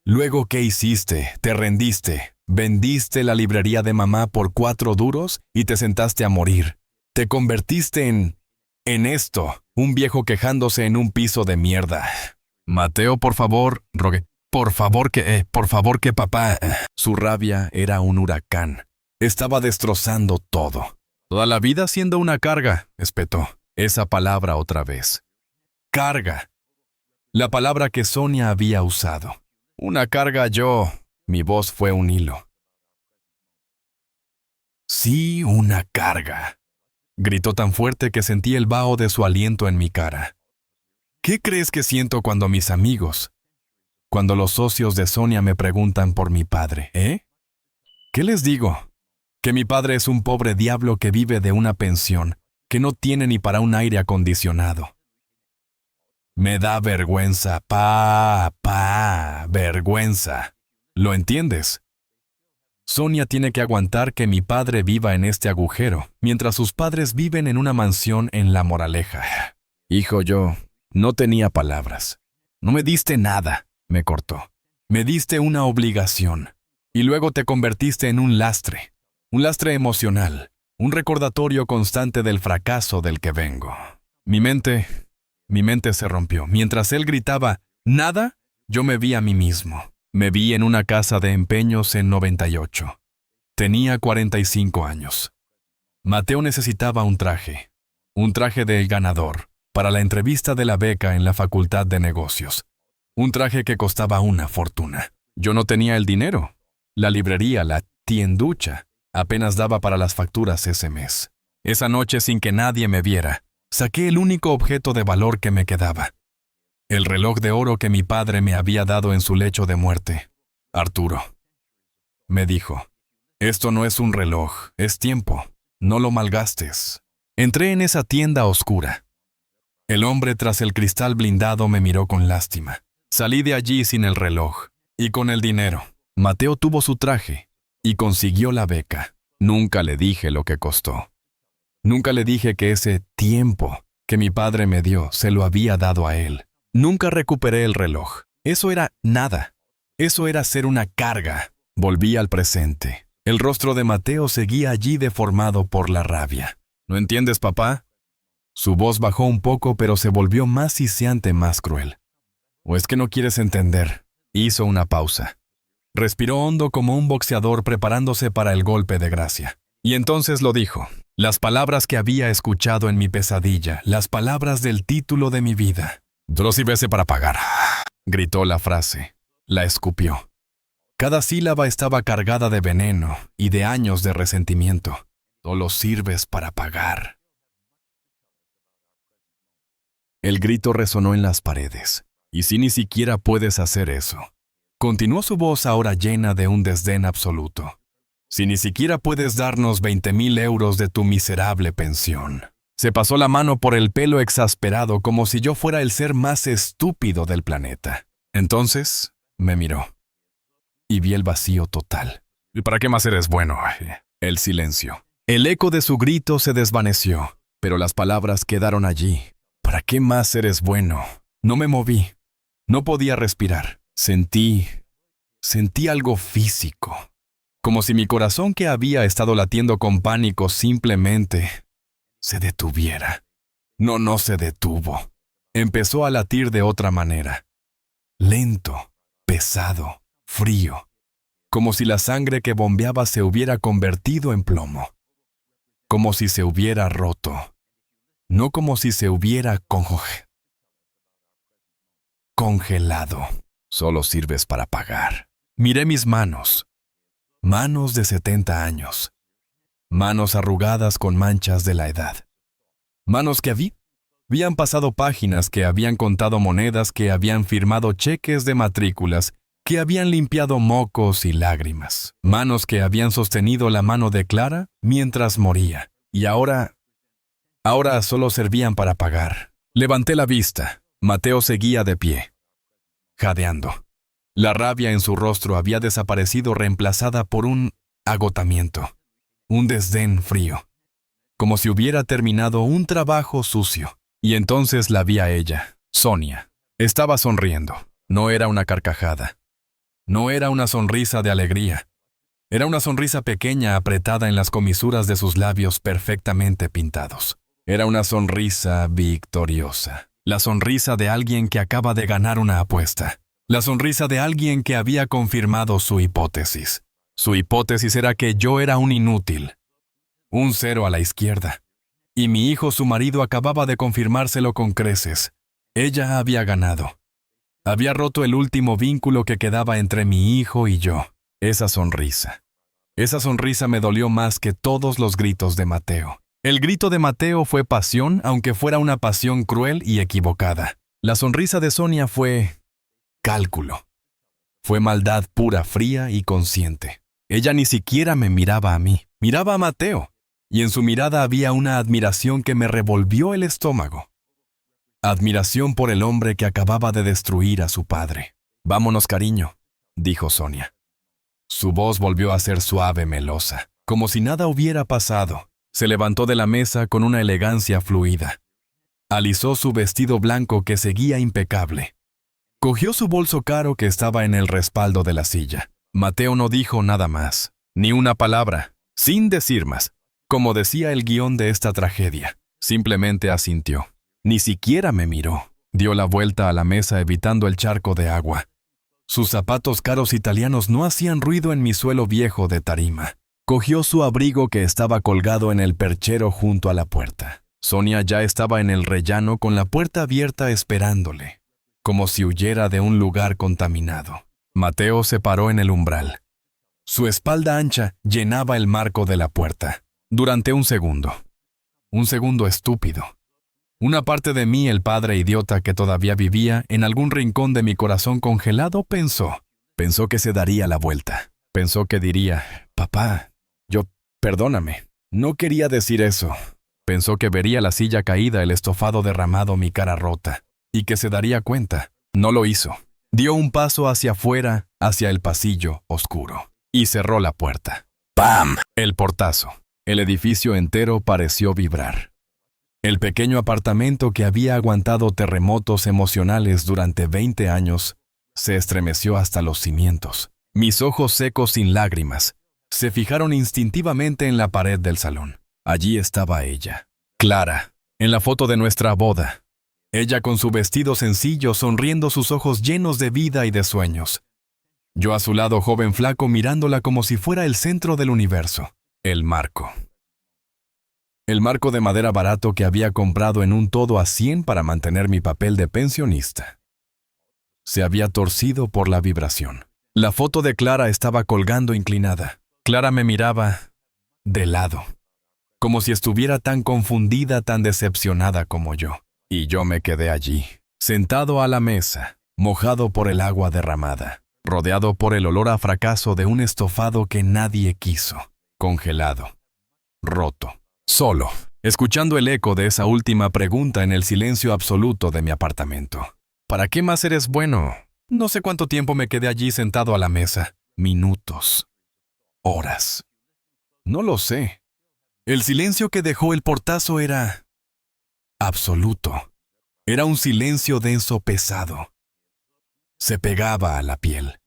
«¿Luego qué hiciste? Te rendiste. Vendiste la librería de mamá por 4 duros y te sentaste a morir. Te convertiste en esto, un viejo quejándose en un piso de mierda». «Mateo, por favor», rogué. Por favor que papá». Su rabia era un huracán. Estaba destrozando todo. «Toda la vida siendo una carga», espetó. Esa palabra otra vez. «Carga». La palabra que Sonia había usado. «Una carga yo». Mi voz fue un hilo. «Sí, una carga», gritó tan fuerte que sentí el vaho de su aliento en mi cara. «¿Qué crees que siento cuando mis amigos, cuando los socios de Sonia me preguntan por mi padre, ¿Qué les digo? Que mi padre es un pobre diablo que vive de una pensión, que no tiene ni para un aire acondicionado. Me da vergüenza, vergüenza. ¿Lo entiendes? Sonia tiene que aguantar que mi padre viva en este agujero, mientras sus padres viven en una mansión en La Moraleja». «Hijo, yo no tenía palabras. No me diste nada», me cortó. «Me diste una obligación, y luego te convertiste en un lastre emocional, un recordatorio constante del fracaso del que vengo». Mi mente se rompió. Mientras él gritaba, «¡Nada!», yo me vi a mí mismo. Me vi en una casa de empeños en 98. Tenía 45 años. Mateo necesitaba un traje del ganador, para la entrevista de la beca en la Facultad de Negocios. Un traje que costaba una fortuna. Yo no tenía el dinero. La librería, la tienducha, apenas daba para las facturas ese mes. Esa noche, sin que nadie me viera, saqué el único objeto de valor que me quedaba. El reloj de oro que mi padre me había dado en su lecho de muerte. «Arturo», me dijo, «esto no es un reloj, es tiempo. No lo malgastes». Entré en esa tienda oscura. El hombre tras el cristal blindado me miró con lástima. Salí de allí sin el reloj y con el dinero. Mateo tuvo su traje y consiguió la beca. Nunca le dije lo que costó. Nunca le dije que ese tiempo que mi padre me dio se lo había dado a él. Nunca recuperé el reloj. Eso era nada. Eso era ser una carga. Volví al presente. El rostro de Mateo seguía allí deformado por la rabia. «¿No entiendes, papá?». Su voz bajó un poco, pero se volvió más siseante, más cruel. «¿O es que no quieres entender?». Hizo una pausa. Respiró hondo como un boxeador preparándose para el golpe de gracia. Y entonces lo dijo. Las palabras que había escuchado en mi pesadilla, las palabras del título de mi vida. «Solo sirve para pagar», gritó la frase. La escupió. Cada sílaba estaba cargada de veneno y de años de resentimiento. «Solo sirves para pagar». El grito resonó en las paredes. «¿Y si ni siquiera puedes hacer eso?». Continuó su voz ahora llena de un desdén absoluto. Si ni siquiera puedes darnos 20,000 euros de tu miserable pensión. Se pasó la mano por el pelo exasperado como si yo fuera el ser más estúpido del planeta. Entonces me miró y vi el vacío total. ¿Y para qué más eres bueno? El silencio. El eco de su grito se desvaneció, pero las palabras quedaron allí. ¿Para qué más eres bueno? No me moví. No podía respirar. Sentí algo físico. Como si mi corazón, que había estado latiendo con pánico, simplemente se detuviera. No se detuvo. Empezó a latir de otra manera. Lento, pesado, frío. Como si la sangre que bombeaba se hubiera convertido en plomo. Como si se hubiera roto. No como si se hubiera congelado. Solo sirves para pagar. Miré mis manos. Manos de 70 años. Manos arrugadas con manchas de la edad. Manos que habían pasado páginas, que habían contado monedas, que habían firmado cheques de matrículas, que habían limpiado mocos y lágrimas. Manos que habían sostenido la mano de Clara mientras moría. Y ahora solo servían para pagar. Levanté la vista. Mateo seguía de pie, jadeando. La rabia en su rostro había desaparecido, reemplazada por un agotamiento, un desdén frío, como si hubiera terminado un trabajo sucio. Y entonces la vi a ella, Sonia. Estaba sonriendo. No era una carcajada. No era una sonrisa de alegría. Era una sonrisa pequeña apretada en las comisuras de sus labios perfectamente pintados. Era una sonrisa victoriosa. La sonrisa de alguien que acaba de ganar una apuesta. La sonrisa de alguien que había confirmado su hipótesis. Su hipótesis era que yo era un inútil. Un cero a la izquierda. Y mi hijo, su marido, acababa de confirmárselo con creces. Ella había ganado. Había roto el último vínculo que quedaba entre mi hijo y yo. Esa sonrisa me dolió más que todos los gritos de Mateo. El grito de Mateo fue pasión, aunque fuera una pasión cruel y equivocada. La sonrisa de Sonia fue cálculo. Fue maldad pura, fría y consciente. Ella ni siquiera me miraba a mí, miraba a Mateo, y en su mirada había una admiración que me revolvió el estómago. Admiración por el hombre que acababa de destruir a su padre. «Vámonos, cariño», dijo Sonia. Su voz volvió a ser suave, melosa, como si nada hubiera pasado. Se levantó de la mesa con una elegancia fluida. Alisó su vestido blanco, que seguía impecable. Cogió su bolso caro que estaba en el respaldo de la silla. Mateo no dijo nada más, ni una palabra, sin decir más. Como decía el guión de esta tragedia, simplemente asintió. Ni siquiera me miró. Dio la vuelta a la mesa evitando el charco de agua. Sus zapatos caros italianos no hacían ruido en mi suelo viejo de tarima. Cogió su abrigo que estaba colgado en el perchero junto a la puerta. Sonia ya estaba en el rellano con la puerta abierta esperándole, como si huyera de un lugar contaminado. Mateo se paró en el umbral. Su espalda ancha llenaba el marco de la puerta. Durante un segundo estúpido. Una parte de mí, el padre idiota que todavía vivía en algún rincón de mi corazón congelado, pensó que se daría la vuelta. Pensó que diría: «Papá, perdóname, no quería decir eso». Pensó que vería la silla caída, el estofado derramado, mi cara rota, y que se daría cuenta. No lo hizo. Dio un paso hacia afuera, hacia el pasillo oscuro, y cerró la puerta. ¡Pam! El portazo. El edificio entero pareció vibrar. El pequeño apartamento que había aguantado terremotos emocionales durante 20 años se estremeció hasta los cimientos. Mis ojos secos sin lágrimas se fijaron instintivamente en la pared del salón. Allí estaba ella, Clara, en la foto de nuestra boda. Ella con su vestido sencillo, sonriendo, sus ojos llenos de vida y de sueños. Yo a su lado, joven flaco, mirándola como si fuera el centro del universo. El marco de madera barato que había comprado en un todo a 100 para mantener mi papel de pensionista. Se había torcido por la vibración. La foto de Clara estaba colgando inclinada. Clara me miraba de lado, como si estuviera tan confundida, tan decepcionada como yo. Y yo me quedé allí, sentado a la mesa, mojado por el agua derramada. rodeado por el olor a fracaso de un estofado que nadie quiso, congelado, roto, solo, escuchando el eco de esa última pregunta en el silencio absoluto de mi apartamento. ¿Para qué más eres bueno? No sé cuánto tiempo me quedé allí sentado a la mesa. Minutos. Horas. No lo sé. El silencio que dejó el portazo era absoluto. Era un silencio denso pesado. Se pegaba a la piel.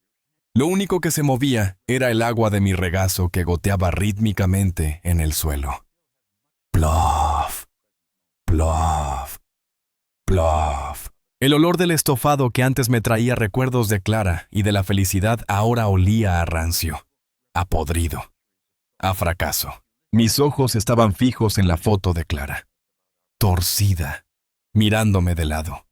Lo único que se movía era el agua de mi regazo que goteaba rítmicamente en el suelo. Plof, plof, plof. El olor del estofado que antes me traía recuerdos de Clara y de la felicidad ahora olía a rancio, a podrido, a fracaso. Mis ojos estaban fijos en la foto de Clara, torcida, mirándome de lado,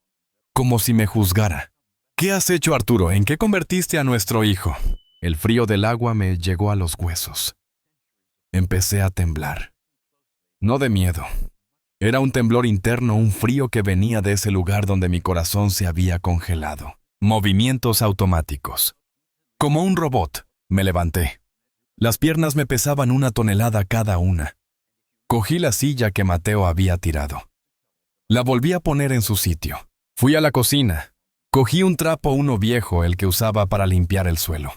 como si me juzgara. ¿Qué has hecho, Arturo? ¿En qué convertiste a nuestro hijo? El frío del agua me llegó a los huesos. Empecé a temblar. No de miedo. Era un temblor interno, un frío que venía de ese lugar donde mi corazón se había congelado. Movimientos automáticos. Como un robot, me levanté. Las piernas me pesaban 1 tonelada cada una. Cogí la silla que Mateo había tirado. La volví a poner en su sitio. Fui a la cocina. Cogí un trapo uno viejo, el que usaba para limpiar el suelo.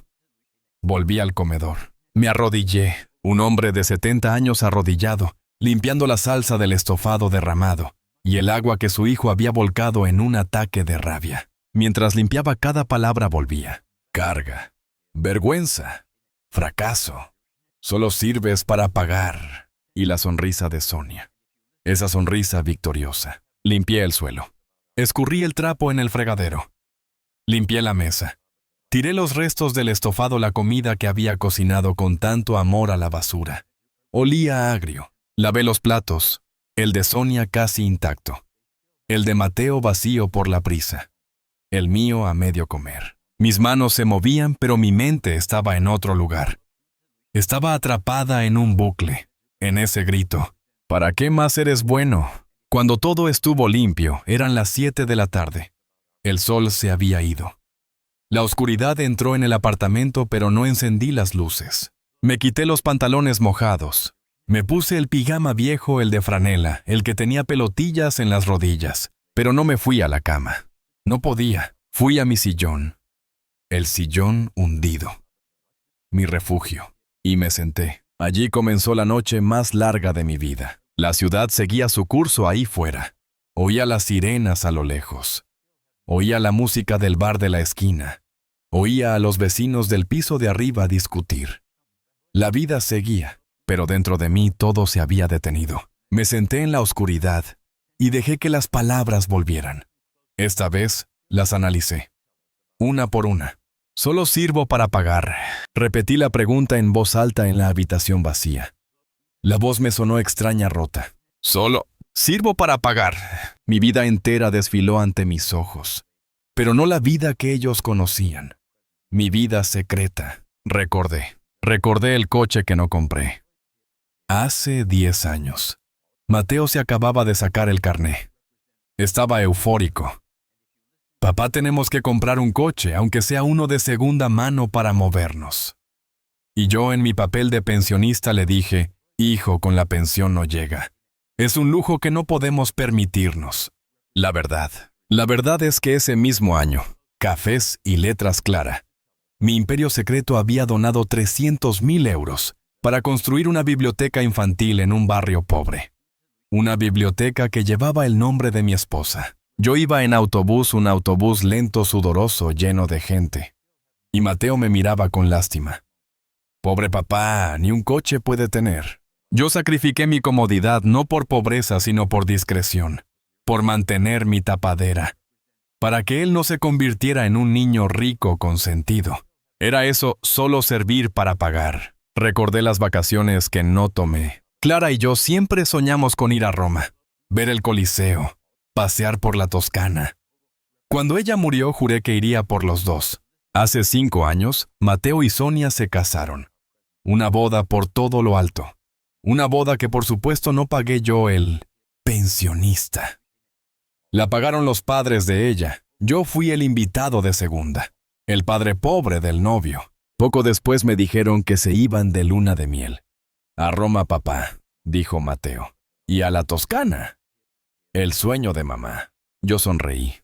Volví al comedor. Me arrodillé, un hombre de 70 años arrodillado, limpiando la salsa del estofado derramado y el agua que su hijo había volcado en un ataque de rabia. Mientras limpiaba cada palabra volvía. Carga. Vergüenza. Fracaso. Solo sirves para pagar. Y la sonrisa de Sonia. Esa sonrisa victoriosa. Limpié el suelo. Escurrí el trapo en el fregadero. Limpié la mesa. Tiré los restos del estofado, la comida que había cocinado con tanto amor, a la basura. Olía agrio. Lavé los platos, el de Sonia casi intacto, el de Mateo vacío por la prisa, el mío a medio comer. Mis manos se movían, pero mi mente estaba en otro lugar. Estaba atrapada en un bucle, en ese grito. ¿Para qué más eres bueno? Cuando todo estuvo limpio, eran las 7 de la tarde. El sol se había ido. La oscuridad entró en el apartamento, pero no encendí las luces. Me quité los pantalones mojados. Me puse el pijama viejo, el de franela, el que tenía pelotillas en las rodillas, pero no me fui a la cama. No podía. Fui a mi sillón. El sillón hundido. Mi refugio. Y me senté. Allí comenzó la noche más larga de mi vida. La ciudad seguía su curso ahí fuera. Oía las sirenas a lo lejos. Oía la música del bar de la esquina. Oía a los vecinos del piso de arriba discutir. La vida seguía. Pero dentro de mí todo se había detenido. Me senté en la oscuridad y dejé que las palabras volvieran. Esta vez las analicé, una por una. Solo sirvo para pagar. Repetí la pregunta en voz alta en la habitación vacía. La voz me sonó extraña, rota. Solo sirvo para pagar. Mi vida entera desfiló ante mis ojos, pero no la vida que ellos conocían. Mi vida secreta. Recordé el coche que no compré. Hace 10 años. Mateo se acababa de sacar el carné. Estaba eufórico. Papá, tenemos que comprar un coche, aunque sea uno de segunda mano, para movernos. Y yo, en mi papel de pensionista, le dije, hijo, con la pensión no llega. Es un lujo que no podemos permitirnos. La verdad es que ese mismo año, cafés y letras Clara, mi imperio secreto había donado 300,000 euros para construir una biblioteca infantil en un barrio pobre. Una biblioteca que llevaba el nombre de mi esposa. Yo iba en autobús, un autobús lento, sudoroso, lleno de gente. Y Mateo me miraba con lástima. Pobre papá, ni un coche puede tener. Yo sacrifiqué mi comodidad no por pobreza, sino por discreción, por mantener mi tapadera, para que él no se convirtiera en un niño rico consentido. Era eso, solo servir para pagar. Recordé las vacaciones que no tomé. Clara y yo siempre soñamos con ir a Roma, ver el Coliseo, pasear por la Toscana. Cuando ella murió, juré que iría por los dos. Hace 5 años, Mateo y Sonia se casaron. Una boda por todo lo alto. Una boda que por supuesto no pagué yo, el pensionista. La pagaron los padres de ella. Yo fui el invitado de segunda. el padre pobre del novio. Poco después me dijeron que se iban de luna de miel. A Roma, papá, dijo Mateo. Y a la Toscana. El sueño de mamá. Yo sonreí.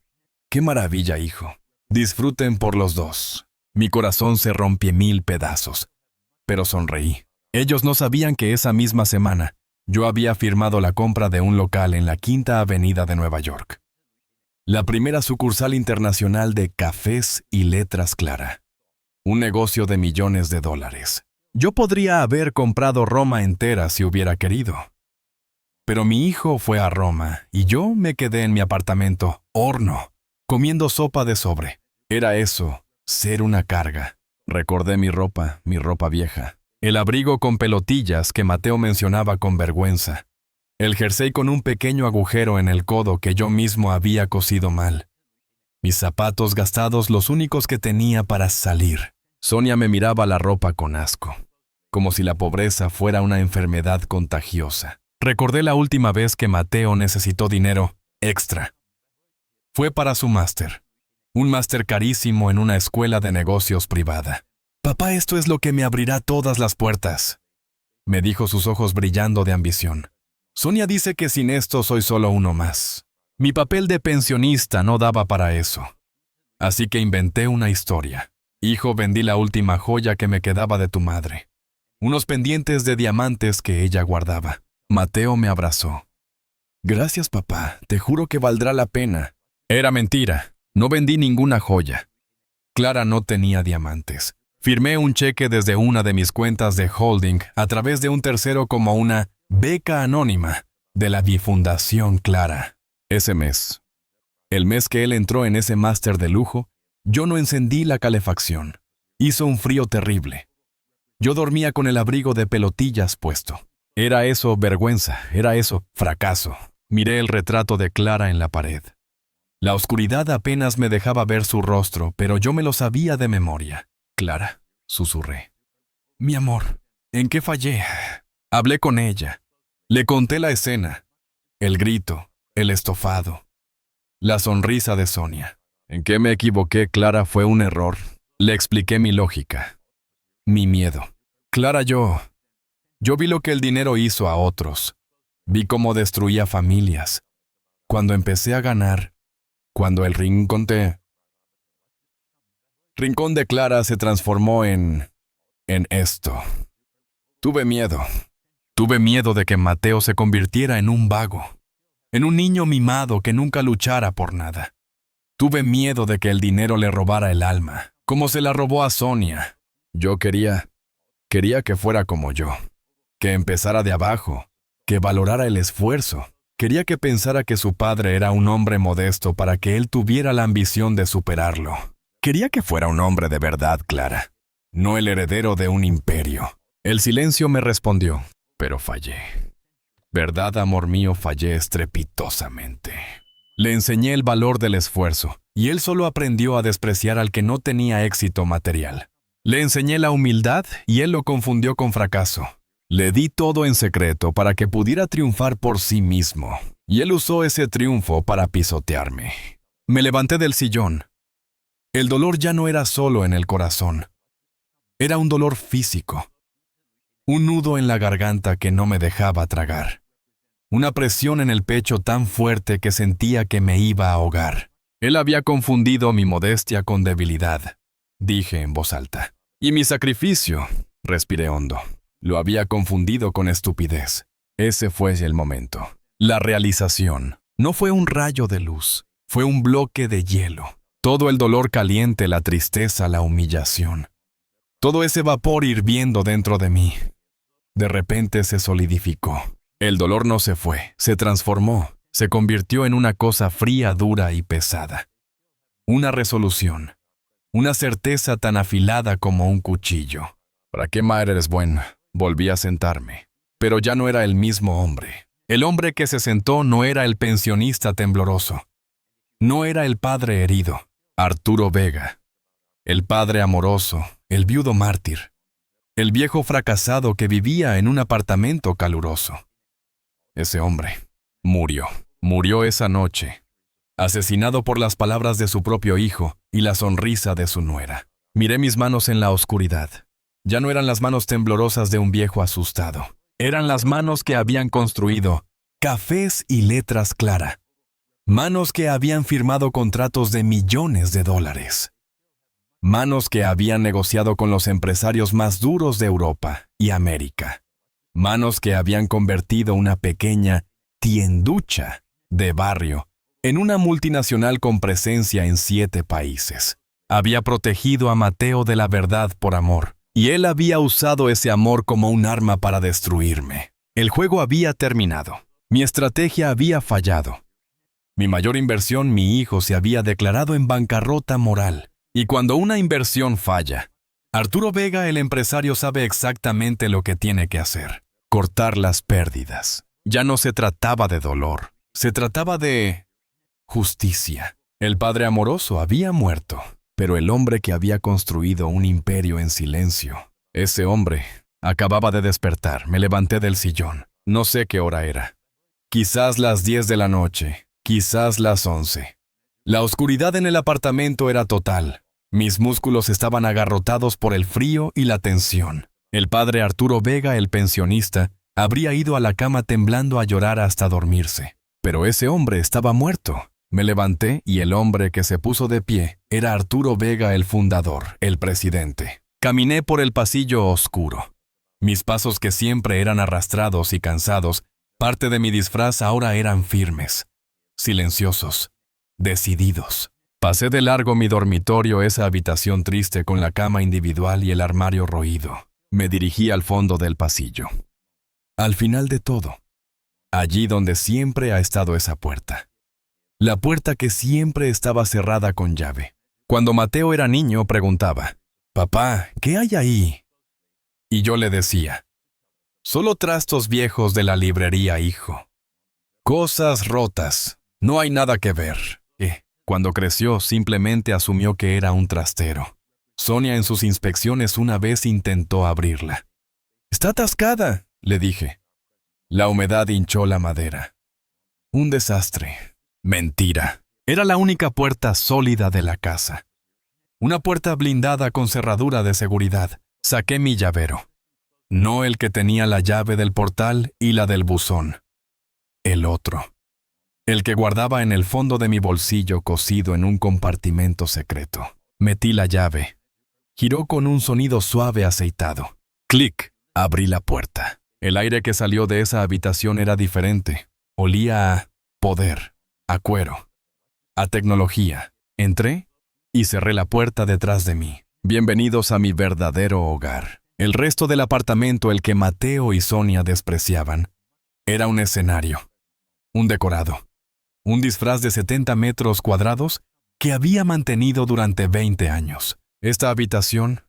Qué maravilla, hijo. Disfruten por los dos. Mi corazón se rompió en 1000 pedazos. Pero sonreí. Ellos no sabían que esa misma semana yo había firmado la compra de un local en la Quinta Avenida de Nueva York. La primera sucursal internacional de Cafés y Letras Clara. Un negocio de millones de dólares. Yo podría haber comprado Roma entera si hubiera querido. Pero mi hijo fue a Roma y yo me quedé en mi apartamento, horno, comiendo sopa de sobre. Era eso, ser una carga. Recordé mi ropa vieja. El abrigo con pelotillas que Mateo mencionaba con vergüenza. El jersey con un pequeño agujero en el codo que yo mismo había cosido mal. Mis zapatos gastados, los únicos que tenía para salir. Sonia me miraba la ropa con asco, como si la pobreza fuera una enfermedad contagiosa. Recordé la última vez que Mateo necesitó dinero extra. Fue para su máster. Un máster carísimo en una escuela de negocios privada. Papá, esto es lo que me abrirá todas las puertas, me dijo, sus ojos brillando de ambición. Sonia dice que sin esto soy solo uno más. Mi papel de pensionista no daba para eso. Así que inventé una historia. Hijo, vendí la última joya que me quedaba de tu madre. Unos pendientes de diamantes que ella guardaba. Mateo me abrazó. Gracias, papá. Te juro que valdrá la pena. Era mentira. No vendí ninguna joya. Clara no tenía diamantes. Firmé un cheque desde una de mis cuentas de holding a través de un tercero como una beca anónima de la Bifundación Clara. Ese mes, el mes que él entró en ese máster de lujo, yo no encendí la calefacción. Hizo un frío terrible. Yo dormía con el abrigo de pelotillas puesto. Era eso vergüenza, era eso fracaso. Miré el retrato de Clara en la pared. La oscuridad apenas me dejaba ver su rostro, pero yo me lo sabía de memoria. Clara, susurré. Mi amor, ¿en qué fallé? Hablé con ella. Le conté la escena. El grito, el estofado. La sonrisa de Sonia. ¿En qué me equivoqué, Clara? Fue un error. Le expliqué mi lógica. Mi miedo. Clara, yo vi lo que el dinero hizo a otros. Vi cómo destruía familias. Cuando empecé a ganar, cuando el rincón de Clara se transformó en esto. Tuve miedo. Tuve miedo de que Mateo se convirtiera en un vago, en un niño mimado que nunca luchara por nada. Tuve miedo de que el dinero le robara el alma, como se la robó a Sonia. Yo quería que fuera como yo, que empezara de abajo, que valorara el esfuerzo. Quería que pensara que su padre era un hombre modesto para que él tuviera la ambición de superarlo. Quería que fuera un hombre de verdad, Clara, no el heredero de un imperio. El silencio me respondió, pero fallé. ¿Verdad, amor mío? Fallé estrepitosamente. Le enseñé el valor del esfuerzo, y él solo aprendió a despreciar al que no tenía éxito material. Le enseñé la humildad, y él lo confundió con fracaso. Le di todo en secreto para que pudiera triunfar por sí mismo, y él usó ese triunfo para pisotearme. Me levanté del sillón. El dolor ya no era solo en el corazón. Era un dolor físico. Un nudo en la garganta que no me dejaba tragar. Una presión en el pecho tan fuerte que sentía que me iba a ahogar. Él había confundido mi modestia con debilidad, dije en voz alta. Y mi sacrificio, respiré hondo, lo había confundido con estupidez. Ese fue el momento. La realización. No fue un rayo de luz, fue un bloque de hielo. Todo el dolor caliente, la tristeza, la humillación. Todo ese vapor hirviendo dentro de mí. De repente se solidificó. El dolor no se fue, se transformó, se convirtió en una cosa fría, dura y pesada. Una resolución, una certeza tan afilada como un cuchillo. ¿Para qué más eres buena? Volví a sentarme, pero ya no era el mismo hombre. El hombre que se sentó no era el pensionista tembloroso. No era el padre herido, Arturo Vega. El padre amoroso, el viudo mártir. El viejo fracasado que vivía en un apartamento caluroso. Ese hombre murió esa noche. asesinado por las palabras de su propio hijo y la sonrisa de su nuera. Miré mis manos en la oscuridad. Ya no eran las manos temblorosas de un viejo asustado. Eran las manos que habían construido cafés y letras Clara. Manos que habían firmado contratos de millones de dólares. Manos que habían negociado con los empresarios más duros de Europa y América. Manos que habían convertido una pequeña tienducha de barrio en una multinacional con presencia en 7 países. Había protegido a Mateo de la verdad por amor, y él había usado ese amor como un arma para destruirme. El juego había terminado. Mi estrategia había fallado. Mi mayor inversión, mi hijo, se había declarado en bancarrota moral. Y cuando una inversión falla, Arturo Vega, el empresario, sabe exactamente lo que tiene que hacer: cortar las pérdidas. Ya no se trataba de dolor, se trataba de justicia. El padre amoroso había muerto, pero el hombre que había construido un imperio en silencio, ese hombre, acababa de despertar. Me levanté del sillón. No sé qué hora era. Quizás las 10 de la noche, quizás las 11. La oscuridad en el apartamento era total. Mis músculos estaban agarrotados por el frío y la tensión. El padre Arturo Vega, el pensionista, habría ido a la cama temblando a llorar hasta dormirse. Pero ese hombre estaba muerto. Me levanté y el hombre que se puso de pie era Arturo Vega, el fundador, el presidente. Caminé por el pasillo oscuro. Mis pasos, que siempre eran arrastrados y cansados, parte de mi disfraz, ahora eran firmes, silenciosos, decididos. Pasé de largo mi dormitorio, esa habitación triste con la cama individual y el armario roído. Me dirigí al fondo del pasillo. Al final de todo, allí donde siempre ha estado esa puerta. La puerta que siempre estaba cerrada con llave. Cuando Mateo era niño, preguntaba: «Papá, ¿qué hay ahí?». Y yo le decía: «Solo trastos viejos de la librería, hijo. Cosas rotas, no hay nada que ver». Cuando creció, simplemente asumió que era un trastero. Sonia, en sus inspecciones, una vez intentó abrirla. «Está atascada», le dije. La humedad hinchó la madera. Un desastre. Mentira. Era la única puerta sólida de la casa. Una puerta blindada con cerradura de seguridad. Saqué mi llavero. No el que tenía la llave del portal y la del buzón. El otro. El que guardaba en el fondo de mi bolsillo, cosido en un compartimento secreto. Metí la llave. Giró con un sonido suave aceitado. ¡Clic! Abrí la puerta. El aire que salió de esa habitación era diferente. Olía a poder, a cuero, a tecnología. Entré y cerré la puerta detrás de mí. Bienvenidos a mi verdadero hogar. El resto del apartamento, el que Mateo y Sonia despreciaban, era un escenario, un decorado. Un disfraz de 70 metros cuadrados que había mantenido durante 20 años. Esta habitación,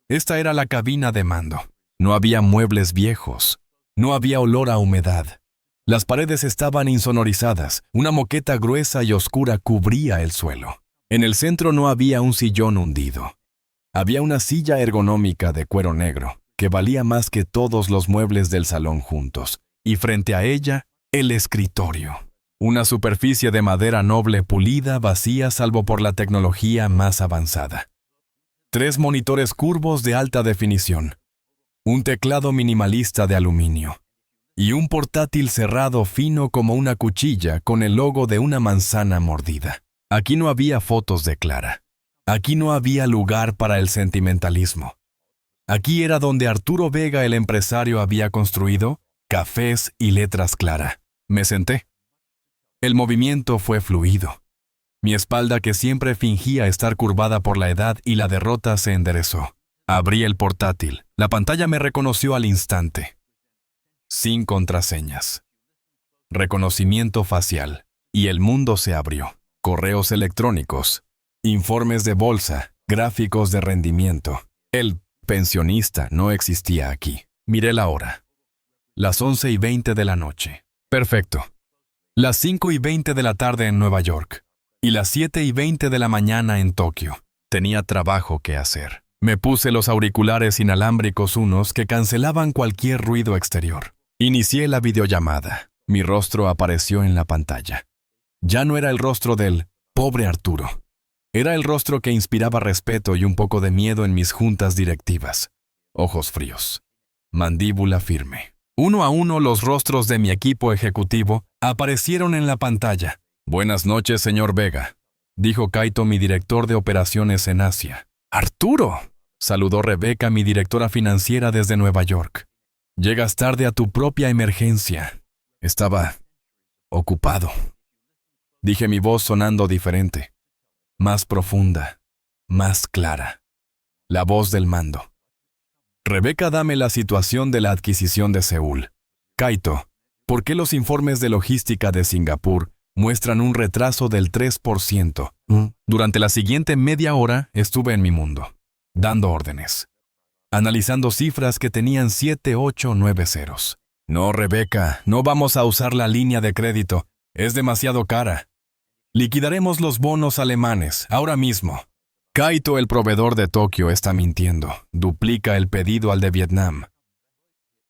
esta era la cabina de mando. No había muebles viejos. No había olor a humedad. Las paredes estaban insonorizadas. Una moqueta gruesa y oscura cubría el suelo. En el centro no había un sillón hundido. Había una silla ergonómica de cuero negro, que valía más que todos los muebles del salón juntos. Y frente a ella, el escritorio. Una superficie de madera noble pulida, vacía salvo por la tecnología más avanzada. 3 monitores curvos de alta definición. Un teclado minimalista de aluminio. Y un portátil cerrado fino como una cuchilla con el logo de una manzana mordida. Aquí no había fotos de Clara. Aquí no había lugar para el sentimentalismo. Aquí era donde Arturo Vega, el empresario, había construido cafés y letras Clara. Me senté. El movimiento fue fluido. Mi espalda, que siempre fingía estar curvada por la edad y la derrota, se enderezó. Abrí el portátil. La pantalla me reconoció al instante. Sin contraseñas. Reconocimiento facial. Y el mundo se abrió. Correos electrónicos. Informes de bolsa. Gráficos de rendimiento. El pensionista no existía aquí. Miré la hora. Las 11:20 de la noche. Perfecto. Las 5:20 de la tarde en Nueva York. Y las 7:20 de la mañana en Tokio. Tenía trabajo que hacer. Me puse los auriculares inalámbricos, unos que cancelaban cualquier ruido exterior. Inicié la videollamada. Mi rostro apareció en la pantalla. Ya no era el rostro del pobre Arturo. Era el rostro que inspiraba respeto y un poco de miedo en mis juntas directivas. Ojos fríos. Mandíbula firme. Uno a uno los rostros de mi equipo ejecutivo aparecieron en la pantalla. «Buenas noches, señor Vega», dijo Kaito, mi director de operaciones en Asia. «¡Arturo!», saludó Rebeca, mi directora financiera desde Nueva York. «Llegas tarde a tu propia emergencia». Estaba ocupado. Dije, mi voz sonando diferente, más profunda, más clara. La voz del mando. «Rebeca, dame la situación de la adquisición de Seúl». «Kaito, ¿por qué los informes de logística de Singapur muestran un retraso del 3%? Durante la siguiente media hora estuve en mi mundo, dando órdenes, analizando cifras que tenían 7, 8, 9 ceros. «No, Rebeca, no vamos a usar la línea de crédito. Es demasiado cara. Liquidaremos los bonos alemanes, ahora mismo». «Kaito, el proveedor de Tokio está mintiendo. Duplica el pedido al de Vietnam.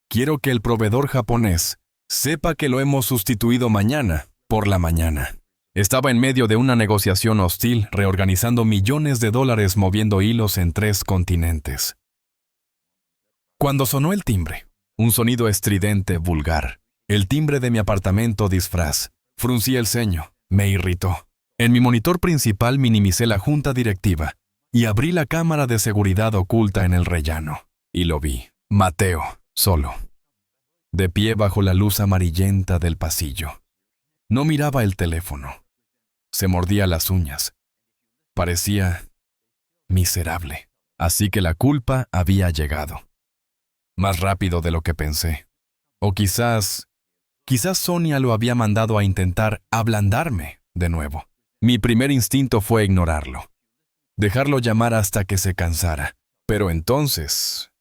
Quiero que el proveedor japonés sepa que lo hemos sustituido mañana por la mañana». Estaba en medio de una negociación hostil, reorganizando millones de dólares, moviendo hilos en 3 continentes. Cuando sonó el timbre, un sonido estridente, vulgar, el timbre de mi apartamento disfraz, fruncí el ceño, me irritó. En mi monitor principal minimicé la junta directiva y abrí la cámara de seguridad oculta en el rellano. Y lo vi. Mateo, solo, de pie bajo la luz amarillenta del pasillo. No miraba el teléfono. Se mordía las uñas. Parecía miserable. Así que la culpa había llegado. Más rápido de lo que pensé. O quizás Sonia lo había mandado a intentar ablandarme de nuevo. Mi primer instinto fue ignorarlo. Dejarlo llamar hasta que se cansara. Pero entonces,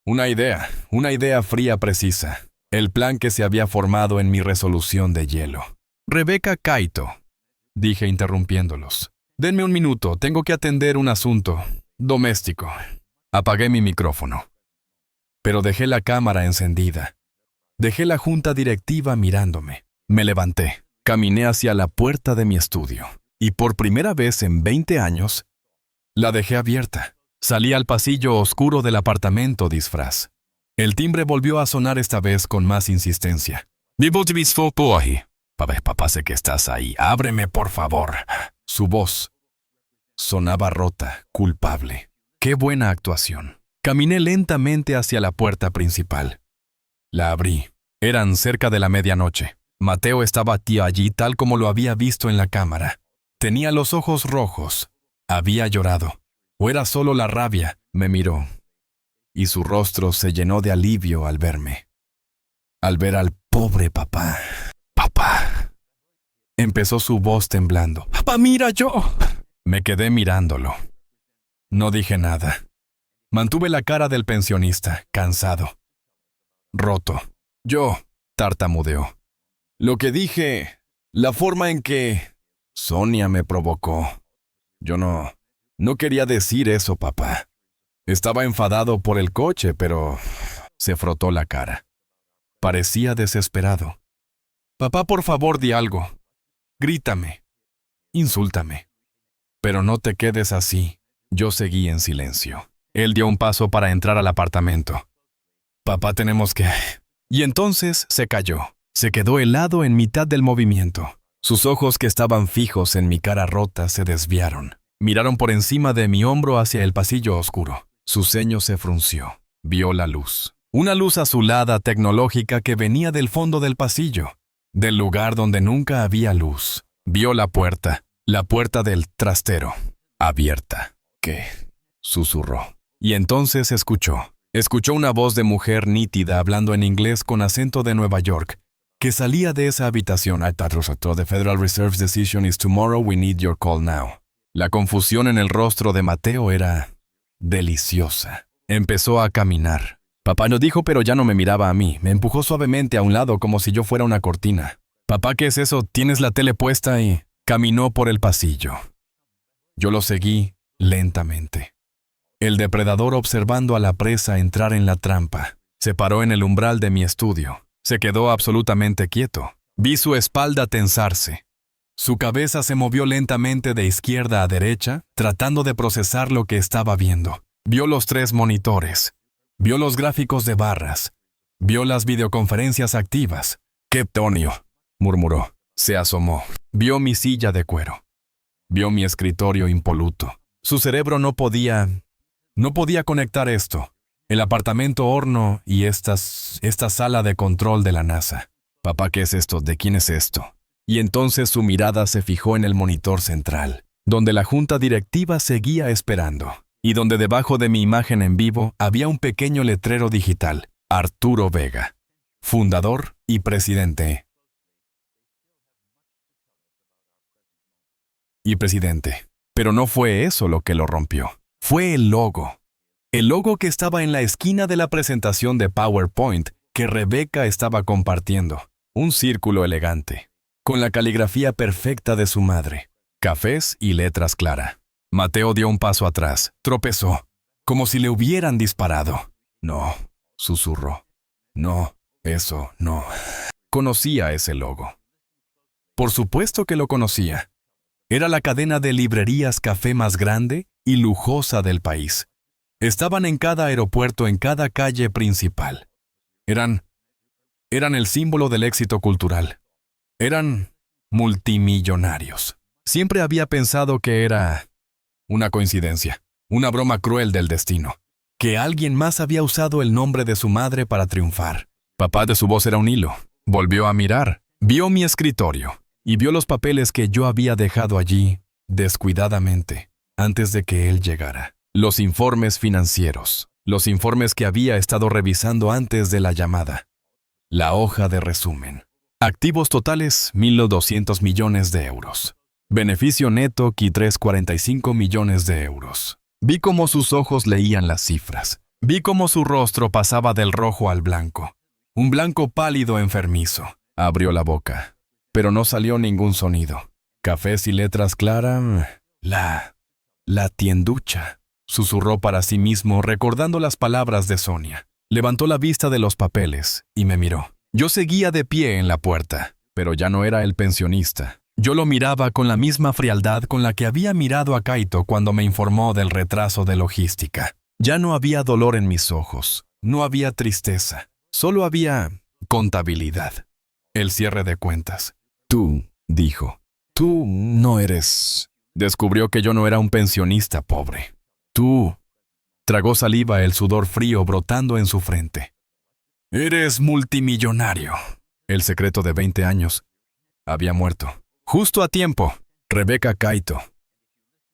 una idea fría precisa. El plan que se había formado en mi resolución de hielo. «Rebeca, Kaito», dije interrumpiéndolos. «Denme un minuto, tengo que atender un asunto doméstico». Apagué mi micrófono. Pero dejé la cámara encendida. Dejé la junta directiva mirándome. Me levanté, caminé hacia la puerta de mi estudio. Y por primera vez en 20 años, la dejé abierta. Salí al pasillo oscuro del apartamento disfraz. El timbre volvió a sonar, esta vez con más insistencia. «Papá, sé que estás ahí. Ábreme, por favor». Su voz sonaba rota, culpable. ¡Qué buena actuación! Caminé lentamente hacia la puerta principal. La abrí. Eran cerca de la medianoche. Mateo estaba allí tal como lo había visto en la cámara. Tenía los ojos rojos. Había llorado. ¿O era solo la rabia? Me miró. Y su rostro se llenó de alivio al verme. Al ver al pobre papá. «Papá». Empezó su voz temblando. «Papá, mira yo». Me quedé mirándolo. No dije nada. Mantuve la cara del pensionista, cansado. Roto. «Yo», tartamudeó. «Lo que dije, la forma en que Sonia me provocó. Yo no quería decir eso, papá. Estaba enfadado por el coche, pero…» Se frotó la cara. Parecía desesperado. «Papá, por favor, di algo. Grítame. Insúltame. Pero no te quedes así». Yo seguí en silencio. Él dio un paso para entrar al apartamento. «Papá, tenemos que…» Y entonces se cayó. Se quedó helado en mitad del movimiento. Sus ojos, que estaban fijos en mi cara rota, se desviaron. Miraron por encima de mi hombro hacia el pasillo oscuro. Su ceño se frunció. Vio la luz. Una luz azulada tecnológica que venía del fondo del pasillo, del lugar donde nunca había luz. Vio la puerta del trastero, abierta. «¿Qué?», susurró. Y entonces escuchó una voz de mujer nítida hablando en inglés con acento de Nueva York, que salía de esa habitación. «The Federal Reserve's decision is tomorrow. We need your call now». La confusión en el rostro de Mateo era deliciosa. Empezó a caminar. Papá lo dijo, pero ya no me miraba a mí. Me empujó suavemente a un lado como si yo fuera una cortina. «Papá, ¿qué es eso? ¿Tienes la tele puesta?» Y caminó por el pasillo. Yo lo seguí lentamente. El depredador, observando a la presa entrar en la trampa, se paró en el umbral de mi estudio. Se quedó absolutamente quieto. Vi su espalda tensarse, Su cabeza se movió lentamente de izquierda a derecha, tratando de procesar lo que estaba viendo. Vio los 3 monitores. Vio los gráficos de barras. Vio las videoconferencias activas. ¡Qué tonio!, murmuró. Se asomó. Vio mi silla de cuero. Vio mi escritorio impoluto. Su cerebro no podía conectar esto. El apartamento horno y esta sala de control de la NASA. Papá, ¿qué es esto? ¿De quién es esto? Y entonces su mirada se fijó en el monitor central, donde la junta directiva seguía esperando, y donde debajo de mi imagen en vivo había un pequeño letrero digital: Arturo Vega, fundador y presidente. Pero no fue eso lo que lo rompió. Fue el logo. El logo que estaba en la esquina de la presentación de PowerPoint que Rebeca estaba compartiendo. Un círculo elegante, con la caligrafía perfecta de su madre. Cafés y letras clara. Mateo dio un paso atrás, tropezó, como si le hubieran disparado. No, susurró. No, eso no. Conocía ese logo. Por supuesto que lo conocía. Era la cadena de librerías café más grande y lujosa del país. Estaban en cada aeropuerto, en cada calle principal. Eran el símbolo del éxito cultural. Eran multimillonarios. Siempre había pensado que era una coincidencia, una broma cruel del destino, que alguien más había usado el nombre de su madre para triunfar. Papá, de su voz era un hilo. Volvió a mirar, vio mi escritorio y vio los papeles que yo había dejado allí descuidadamente antes de que él llegara. Los informes financieros, los informes que había estado revisando antes de la llamada. La hoja de resumen. Activos totales, 1.200 millones de euros. Beneficio neto, 345 millones de euros. Vi cómo sus ojos leían las cifras. Vi cómo su rostro pasaba del rojo al blanco. Un blanco pálido enfermizo. Abrió la boca, pero no salió ningún sonido. Cafés y letras claras. La tienducha. Susurró para sí mismo, recordando las palabras de Sonia. Levantó la vista de los papeles y me miró. Yo seguía de pie en la puerta, pero ya no era el pensionista. Yo lo miraba con la misma frialdad con la que había mirado a Kaito cuando me informó del retraso de logística. Ya no había dolor en mis ojos, no había tristeza, solo había contabilidad. El cierre de cuentas. Tú, dijo, tú no eres... Descubrió que yo no era un pensionista pobre. Tú... Tragó saliva, el sudor frío brotando en su frente. Eres multimillonario. El secreto de 20 años había muerto. Justo a tiempo. Rebeca Kaito.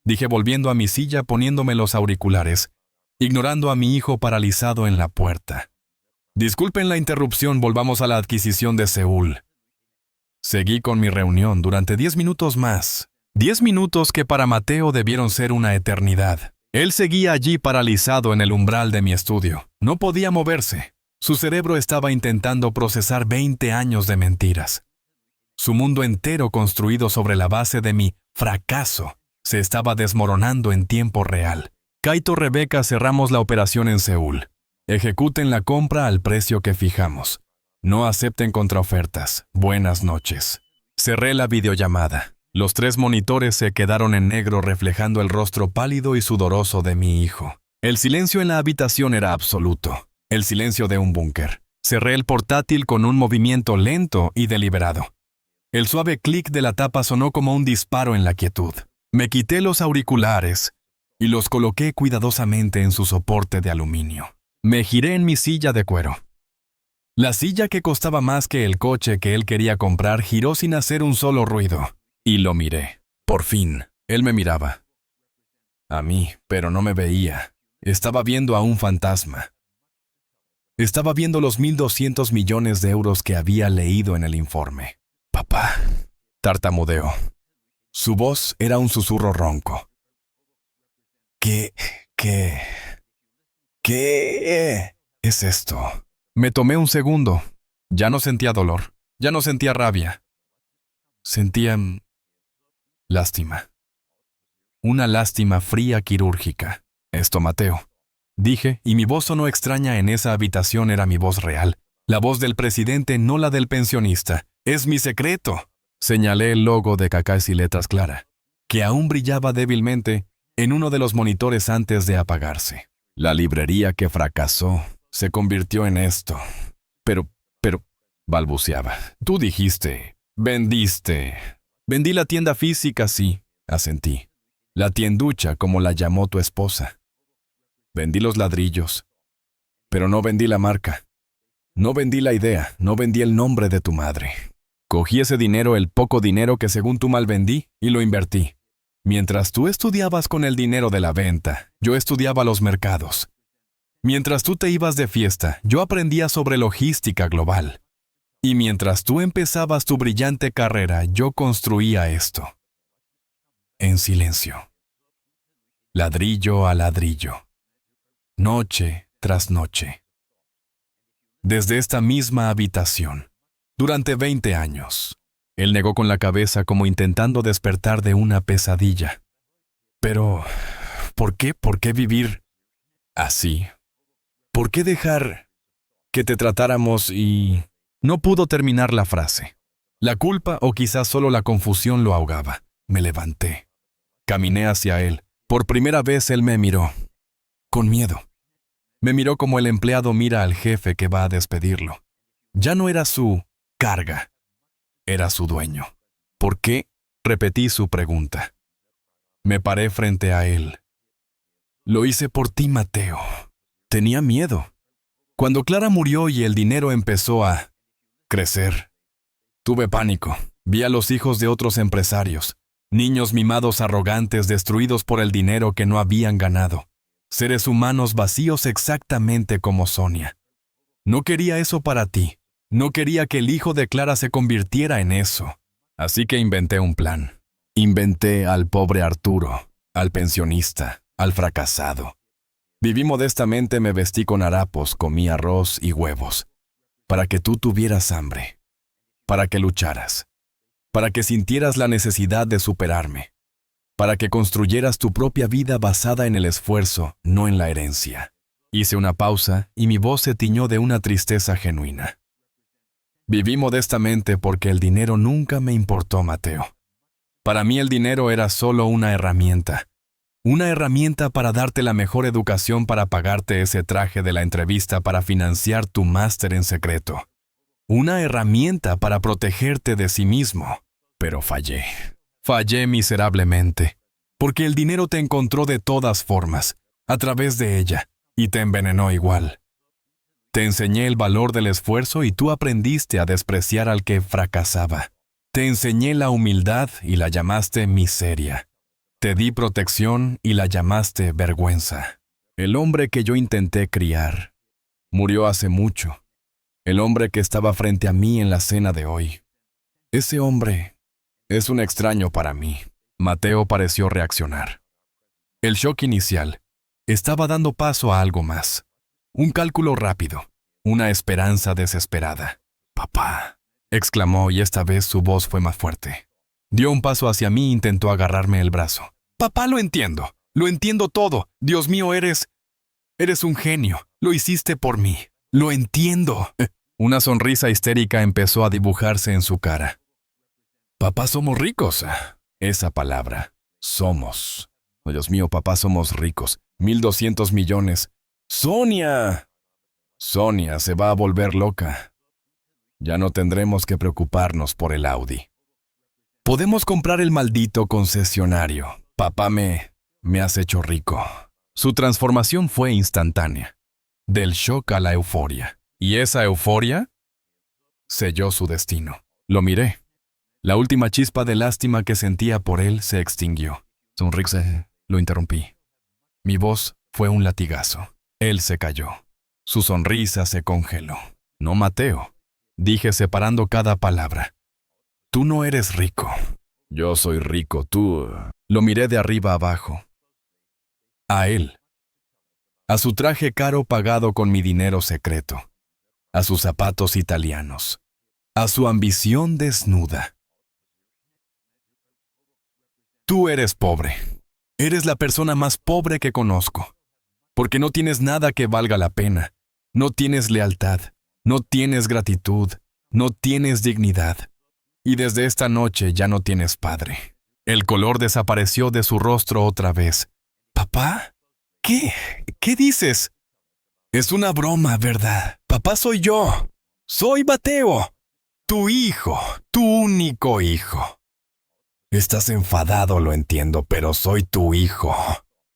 Dije volviendo a mi silla, poniéndome los auriculares, ignorando a mi hijo paralizado en la puerta. Disculpen la interrupción, volvamos a la adquisición de Seúl. Seguí con mi reunión durante 10 minutos más. 10 minutos que para Mateo debieron ser una eternidad. Él seguía allí paralizado en el umbral de mi estudio. No podía moverse. Su cerebro estaba intentando procesar 20 años de mentiras. Su mundo entero, construido sobre la base de mi fracaso, se estaba desmoronando en tiempo real. Kaito, Rebeca, cerramos la operación en Seúl. Ejecuten la compra al precio que fijamos. No acepten contraofertas. Buenas noches. Cerré la videollamada. Los 3 monitores se quedaron en negro reflejando el rostro pálido y sudoroso de mi hijo. El silencio en la habitación era absoluto. El silencio de un búnker. Cerré el portátil con un movimiento lento y deliberado. El suave clic de la tapa sonó como un disparo en la quietud. Me quité los auriculares y los coloqué cuidadosamente en su soporte de aluminio. Me giré en mi silla de cuero. La silla, que costaba más que el coche que él quería comprar, giró sin hacer un solo ruido. Y lo miré. Por fin, él me miraba. A mí, pero no me veía. Estaba viendo a un fantasma. Estaba viendo los 1.200 millones de euros que había leído en el informe. Papá, tartamudeó. Su voz era un susurro ronco. ¿Qué es esto? Me tomé un segundo. Ya no sentía dolor. Ya no sentía rabia. Sentía lástima. Una lástima fría quirúrgica. Esto, Mateo. Dije, y mi voz sonó extraña. En esa habitación era mi voz real. La voz del presidente, no la del pensionista. Es mi secreto. Señalé el logo de Cacás y Letras Clara, que aún brillaba débilmente en uno de los monitores antes de apagarse. La librería que fracasó se convirtió en esto. Pero, balbuceaba. Tú dijiste, vendiste. Vendí la tienda física, sí, asentí. La tienducha, como la llamó tu esposa. Vendí los ladrillos, pero no vendí la marca. No vendí la idea, no vendí el nombre de tu madre. Cogí ese dinero, el poco dinero que según tú mal vendí, y lo invertí. Mientras tú estudiabas con el dinero de la venta, yo estudiaba los mercados. Mientras tú te ibas de fiesta, yo aprendía sobre logística global. Y mientras tú empezabas tu brillante carrera, yo construía esto. En silencio. Ladrillo a ladrillo. Noche tras noche. Desde esta misma habitación. Durante 20 años. Él negó con la cabeza como intentando despertar de una pesadilla. Pero, ¿por qué? ¿Por qué vivir así? ¿Por qué dejar que te tratáramos y...? No pudo terminar la frase. La culpa o quizás solo la confusión lo ahogaba. Me levanté. Caminé hacia él. Por primera vez él me miró. Con miedo. Me miró como el empleado mira al jefe que va a despedirlo. Ya no era su carga. Era su dueño. ¿Por qué? Repetí su pregunta. Me paré frente a él. Lo hice por ti, Mateo. Tenía miedo. Cuando Clara murió y el dinero empezó a crecer, tuve pánico. Vi a los hijos de otros empresarios, niños mimados arrogantes destruidos por el dinero que no habían ganado, seres humanos vacíos exactamente como Sonia. No quería eso para ti. No quería que el hijo de Clara se convirtiera en eso. Así que inventé un plan. Inventé al pobre Arturo, al pensionista, al fracasado. Viví modestamente, me vestí con harapos, comí arroz y huevos, para que tú tuvieras hambre, para que lucharas, para que sintieras la necesidad de superarme, para que construyeras tu propia vida basada en el esfuerzo, no en la herencia. Hice una pausa y mi voz se tiñó de una tristeza genuina. Viví modestamente porque el dinero nunca me importó, Mateo. Para mí el dinero era solo una herramienta para darte la mejor educación, para pagarte ese traje de la entrevista, para financiar tu máster en secreto. Una herramienta para protegerte de sí mismo. Pero fallé. Fallé miserablemente. Porque el dinero te encontró de todas formas, a través de ella, y te envenenó igual. Te enseñé el valor del esfuerzo y tú aprendiste a despreciar al que fracasaba. Te enseñé la humildad y la llamaste miseria. Te di protección y la llamaste vergüenza. El hombre que yo intenté criar murió hace mucho. El hombre que estaba frente a mí en la cena de hoy. Ese hombre es un extraño para mí. Mateo pareció reaccionar. El shock inicial estaba dando paso a algo más. Un cálculo rápido, una esperanza desesperada. «Papá», exclamó, y esta vez su voz fue más fuerte. Dio un paso hacia mí e intentó agarrarme el brazo. «Papá, lo entiendo todo. Dios mío, eres un genio. Lo hiciste por mí. Lo entiendo». Una sonrisa histérica empezó a dibujarse en su cara. «Papá, somos ricos». Esa palabra, somos. Oh, Dios mío, papá, somos ricos. 1,200 millones. ¡Sonia! Sonia se va a volver loca. Ya no tendremos que preocuparnos por el Audi. Podemos comprar el maldito concesionario. Papá, me has hecho rico. Su transformación fue instantánea. Del shock a la euforia. ¿Y esa euforia? Selló su destino. Lo miré. La última chispa de lástima que sentía por él se extinguió. Sonríe, lo interrumpí. Mi voz fue un latigazo. Él se cayó. Su sonrisa se congeló. «No, Mateo», dije separando cada palabra. «Tú no eres rico. Yo soy rico, tú...» Lo miré de arriba abajo. A él. A su traje caro pagado con mi dinero secreto. A sus zapatos italianos. A su ambición desnuda. Tú eres pobre. Eres la persona más pobre que conozco. Porque no tienes nada que valga la pena. No tienes lealtad. No tienes gratitud. No tienes dignidad. Y desde esta noche ya no tienes padre. El color desapareció de su rostro otra vez. ¿Papá? ¿Qué? ¿Qué dices? Es una broma, ¿verdad? Papá soy yo. Soy Mateo. Tu hijo. Tu único hijo. Estás enfadado, lo entiendo, pero soy tu hijo.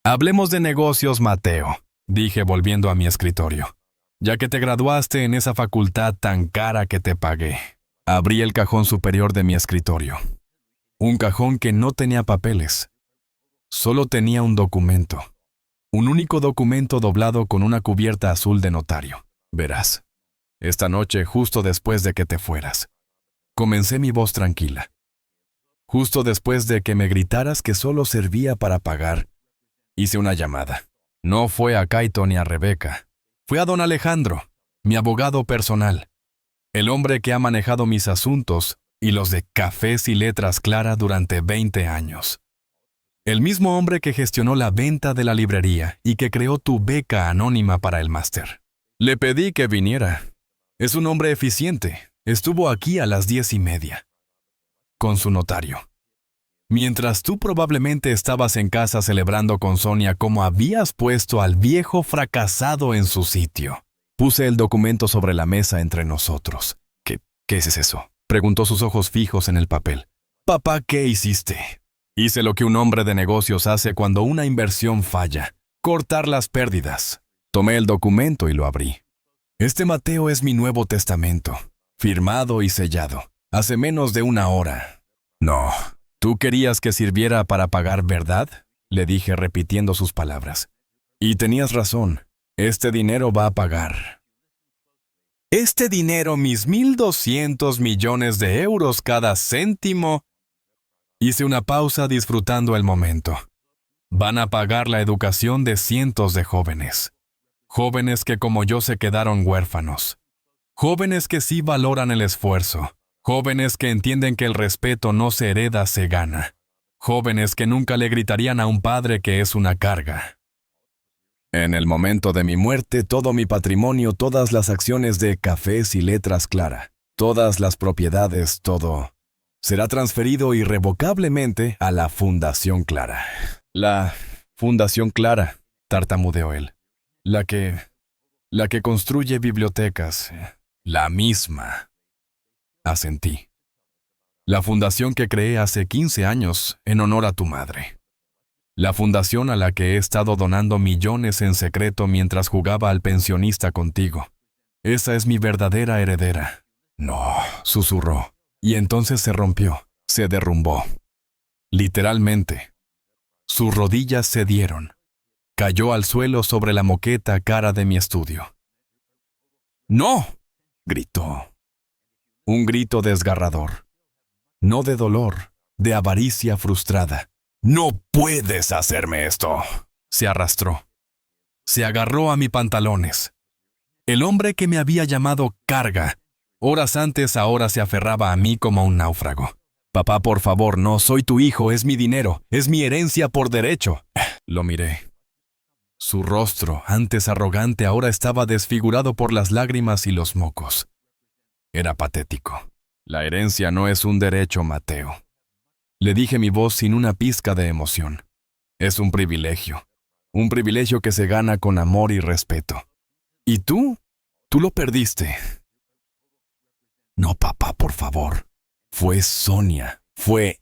Hablemos de negocios, Mateo, dije volviendo a mi escritorio. Ya que te graduaste en esa facultad tan cara que te pagué. Abrí el cajón superior de mi escritorio. Un cajón que no tenía papeles. Solo tenía un documento. Un único documento doblado con una cubierta azul de notario. Verás, esta noche, justo después de que te fueras, comencé mi voz tranquila. Justo después de que me gritaras que solo servía para pagar, hice una llamada. No fue a Kaito ni a Rebeca. Fue a don Alejandro, mi abogado personal. El hombre que ha manejado mis asuntos y los de Cafés y Letras Clara durante 20 años. El mismo hombre que gestionó la venta de la librería y que creó tu beca anónima para el máster. Le pedí que viniera. Es un hombre eficiente. Estuvo aquí a las 10:30. Con su notario. Mientras tú probablemente estabas en casa celebrando con Sonia cómo habías puesto al viejo fracasado en su sitio. Puse el documento sobre la mesa entre nosotros. ¿Qué es eso? Preguntó, sus ojos fijos en el papel. Papá, ¿qué hiciste? Hice lo que un hombre de negocios hace cuando una inversión falla. Cortar las pérdidas. Tomé el documento y lo abrí. Este Mateo es mi Nuevo Testamento, firmado y sellado, hace menos de una hora. No, ¿tú querías que sirviera para pagar, verdad? Le dije repitiendo sus palabras. Y tenías razón, este dinero va a pagar. Este dinero, mis 1.200 millones de euros cada céntimo. Hice una pausa disfrutando el momento. Van a pagar la educación de cientos de jóvenes. Jóvenes que como yo se quedaron huérfanos. Jóvenes que sí valoran el esfuerzo. Jóvenes que entienden que el respeto no se hereda, se gana. Jóvenes que nunca le gritarían a un padre que es una carga. En el momento de mi muerte, todo mi patrimonio, todas las acciones de Cafés y Letras Clara, todas las propiedades, todo, será transferido irrevocablemente a la Fundación Clara. La Fundación Clara, tartamudeó él. La que construye bibliotecas. La misma. Asentí. La fundación que creé hace 15 años en honor a tu madre. La fundación a la que he estado donando millones en secreto mientras jugaba al pensionista contigo. Esa es mi verdadera heredera. No, susurró. Y entonces se rompió, se derrumbó. Literalmente. Sus rodillas cedieron. Cayó al suelo sobre la moqueta cara de mi estudio. ¡No!, gritó. Un grito desgarrador. No de dolor, de avaricia frustrada. ¡No puedes hacerme esto! Se arrastró. Se agarró a mis pantalones. El hombre que me había llamado carga, horas antes ahora se aferraba a mí como un náufrago. Papá, por favor, no, soy tu hijo, es mi dinero, es mi herencia por derecho. Lo miré. Su rostro, antes arrogante, ahora estaba desfigurado por las lágrimas y los mocos. Era patético. La herencia no es un derecho, Mateo. Le dije mi voz sin una pizca de emoción. Es un privilegio que se gana con amor y respeto. ¿Y tú? Tú lo perdiste. No, papá, por favor. Fue Sonia, fue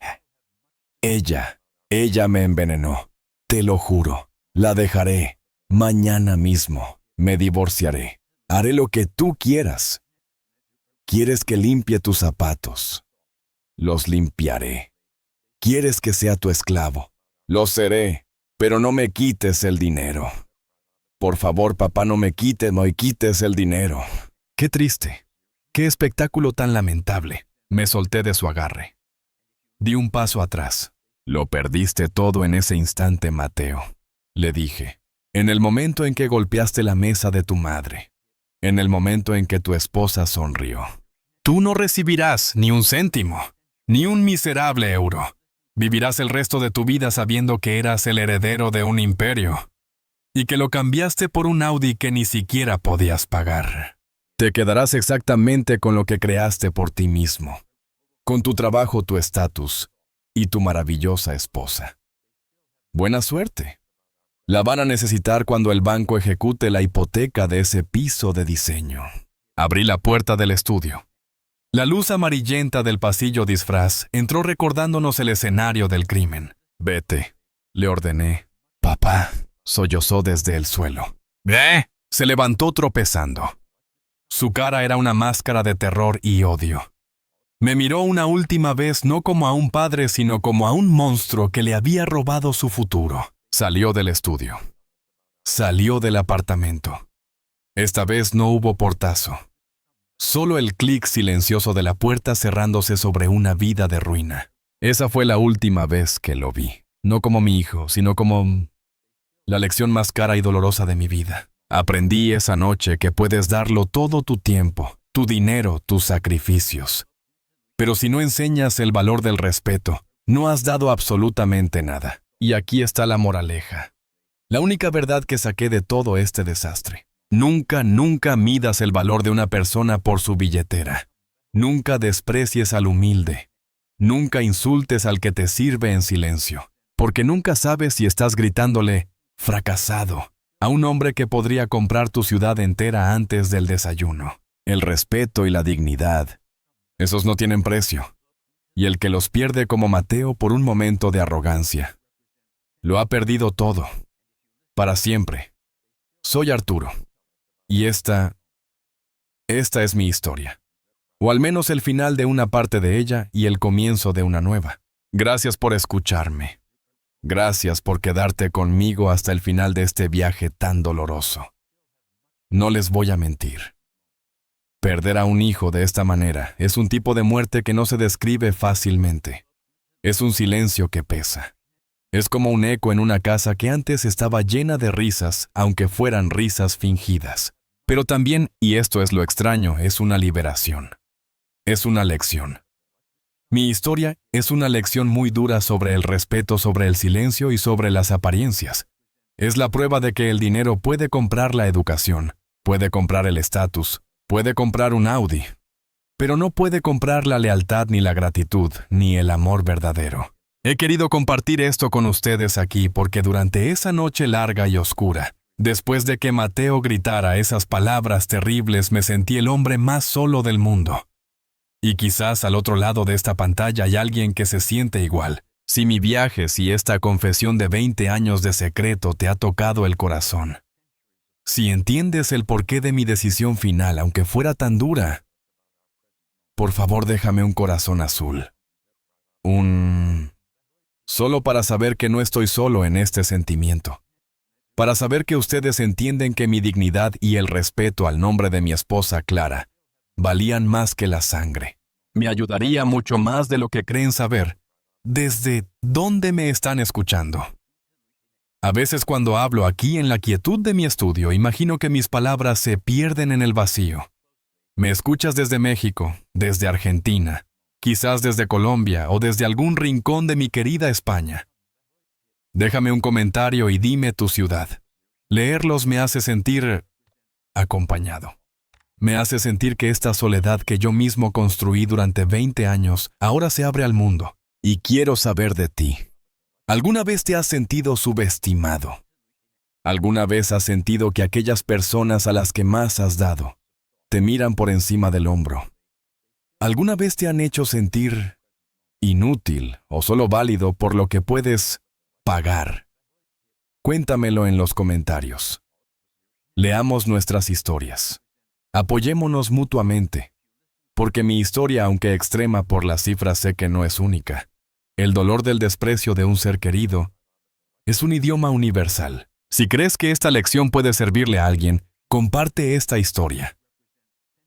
ella. Ella me envenenó. Te lo juro. La dejaré. Mañana mismo. Me divorciaré. Haré lo que tú quieras. ¿Quieres que limpie tus zapatos? Los limpiaré. ¿Quieres que sea tu esclavo? Lo seré, pero no me quites el dinero. Por favor, papá, no me quites el dinero. Qué triste. Qué espectáculo tan lamentable. Me solté de su agarre. Di un paso atrás. Lo perdiste todo en ese instante, Mateo. Le dije. En el momento en que golpeaste la mesa de tu madre. En el momento en que tu esposa sonrió. Tú no recibirás ni un céntimo, ni un miserable euro. Vivirás el resto de tu vida sabiendo que eras el heredero de un imperio y que lo cambiaste por un Audi que ni siquiera podías pagar. Te quedarás exactamente con lo que creaste por ti mismo. con tu trabajo, tu estatus y tu maravillosa esposa. Buena suerte. La van a necesitar cuando el banco ejecute la hipoteca de ese piso de diseño. Abrí la puerta del estudio. La luz amarillenta del pasillo disfraz entró recordándonos el escenario del crimen. Vete, le ordené. Papá, sollozó desde el suelo. Se levantó tropezando. Su cara era una máscara de terror y odio. Me miró una última vez no como a un padre, sino como a un monstruo que le había robado su futuro. Salió del estudio. Salió del apartamento. Esta vez no hubo portazo. Solo el clic silencioso de la puerta cerrándose sobre una vida de ruina. Esa fue la última vez que lo vi. No como mi hijo, sino como la lección más cara y dolorosa de mi vida. Aprendí esa noche que puedes darlo todo tu tiempo, tu dinero, tus sacrificios. Pero si no enseñas el valor del respeto, no has dado absolutamente nada. Y aquí está la moraleja. La única verdad que saqué de todo este desastre. Nunca midas el valor de una persona por su billetera. Nunca desprecies al humilde. Nunca insultes al que te sirve en silencio. Porque nunca sabes si estás gritándole fracasado a un hombre que podría comprar tu ciudad entera antes del desayuno. El respeto y la dignidad, esos no tienen precio. Y el que los pierde como Mateo por un momento de arrogancia, lo ha perdido todo. Para siempre. Soy Arturo. Y esta es mi historia. O al menos el final de una parte de ella y el comienzo de una nueva. Gracias por escucharme. Gracias por quedarte conmigo hasta el final de este viaje tan doloroso. No les voy a mentir. Perder a un hijo de esta manera es un tipo de muerte que no se describe fácilmente. Es un silencio que pesa. Es como un eco en una casa que antes estaba llena de risas, aunque fueran risas fingidas. Pero también, y esto es lo extraño, es una liberación. Es una lección. Mi historia es una lección muy dura sobre el respeto, sobre el silencio y sobre las apariencias. Es la prueba de que el dinero puede comprar la educación, puede comprar el estatus, puede comprar un Audi, pero no puede comprar la lealtad ni la gratitud, ni el amor verdadero. He querido compartir esto con ustedes aquí porque durante esa noche larga y oscura, después de que Mateo gritara esas palabras terribles, me sentí el hombre más solo del mundo. Y quizás al otro lado de esta pantalla hay alguien que se siente igual. Si mi viaje, si esta confesión de 20 años de secreto te ha tocado el corazón. Si entiendes el porqué de mi decisión final, aunque fuera tan dura, por favor déjame un corazón azul. Solo para saber que no estoy solo en este sentimiento. Para saber que ustedes entienden que mi dignidad y el respeto al nombre de mi esposa Clara valían más que la sangre. Me ayudaría mucho más de lo que creen saber. ¿Desde dónde me están escuchando? A veces cuando hablo aquí en la quietud de mi estudio, imagino que mis palabras se pierden en el vacío. Me escuchas desde México, desde Argentina, quizás desde Colombia o desde algún rincón de mi querida España. Déjame un comentario y dime tu ciudad. Leerlos me hace sentir acompañado. Me hace sentir que esta soledad que yo mismo construí durante 20 años ahora se abre al mundo. Y quiero saber de ti. ¿Alguna vez te has sentido subestimado? ¿Alguna vez has sentido que aquellas personas a las que más has dado te miran por encima del hombro? ¿Alguna vez te han hecho sentir inútil o solo válido por lo que puedes pagar? Cuéntamelo en los comentarios. Leamos nuestras historias. Apoyémonos mutuamente, porque mi historia, aunque extrema por las cifras, sé que no es única. El dolor del desprecio de un ser querido es un idioma universal. Si crees que esta lección puede servirle a alguien, comparte esta historia.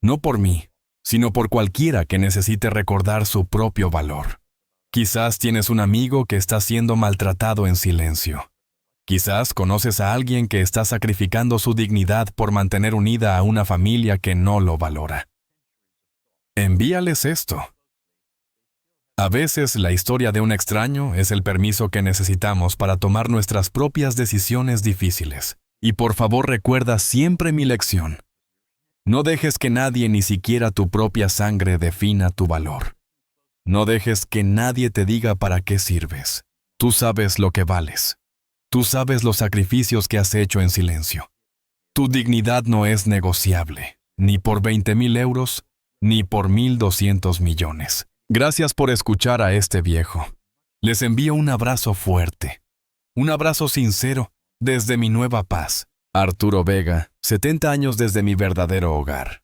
No por mí, sino por cualquiera que necesite recordar su propio valor. Quizás tienes un amigo que está siendo maltratado en silencio. Quizás conoces a alguien que está sacrificando su dignidad por mantener unida a una familia que no lo valora. Envíales esto. A veces la historia de un extraño es el permiso que necesitamos para tomar nuestras propias decisiones difíciles. Y por favor recuerda siempre mi lección. No dejes que nadie, ni siquiera tu propia sangre, defina tu valor. No dejes que nadie te diga para qué sirves. Tú sabes lo que vales. Tú sabes los sacrificios que has hecho en silencio. Tu dignidad no es negociable, ni por 20,000 euros, ni por 1,200 millones. Gracias por escuchar a este viejo. Les envío un abrazo fuerte. Un abrazo sincero desde mi nueva paz. Arturo Vega, 70 años desde mi verdadero hogar.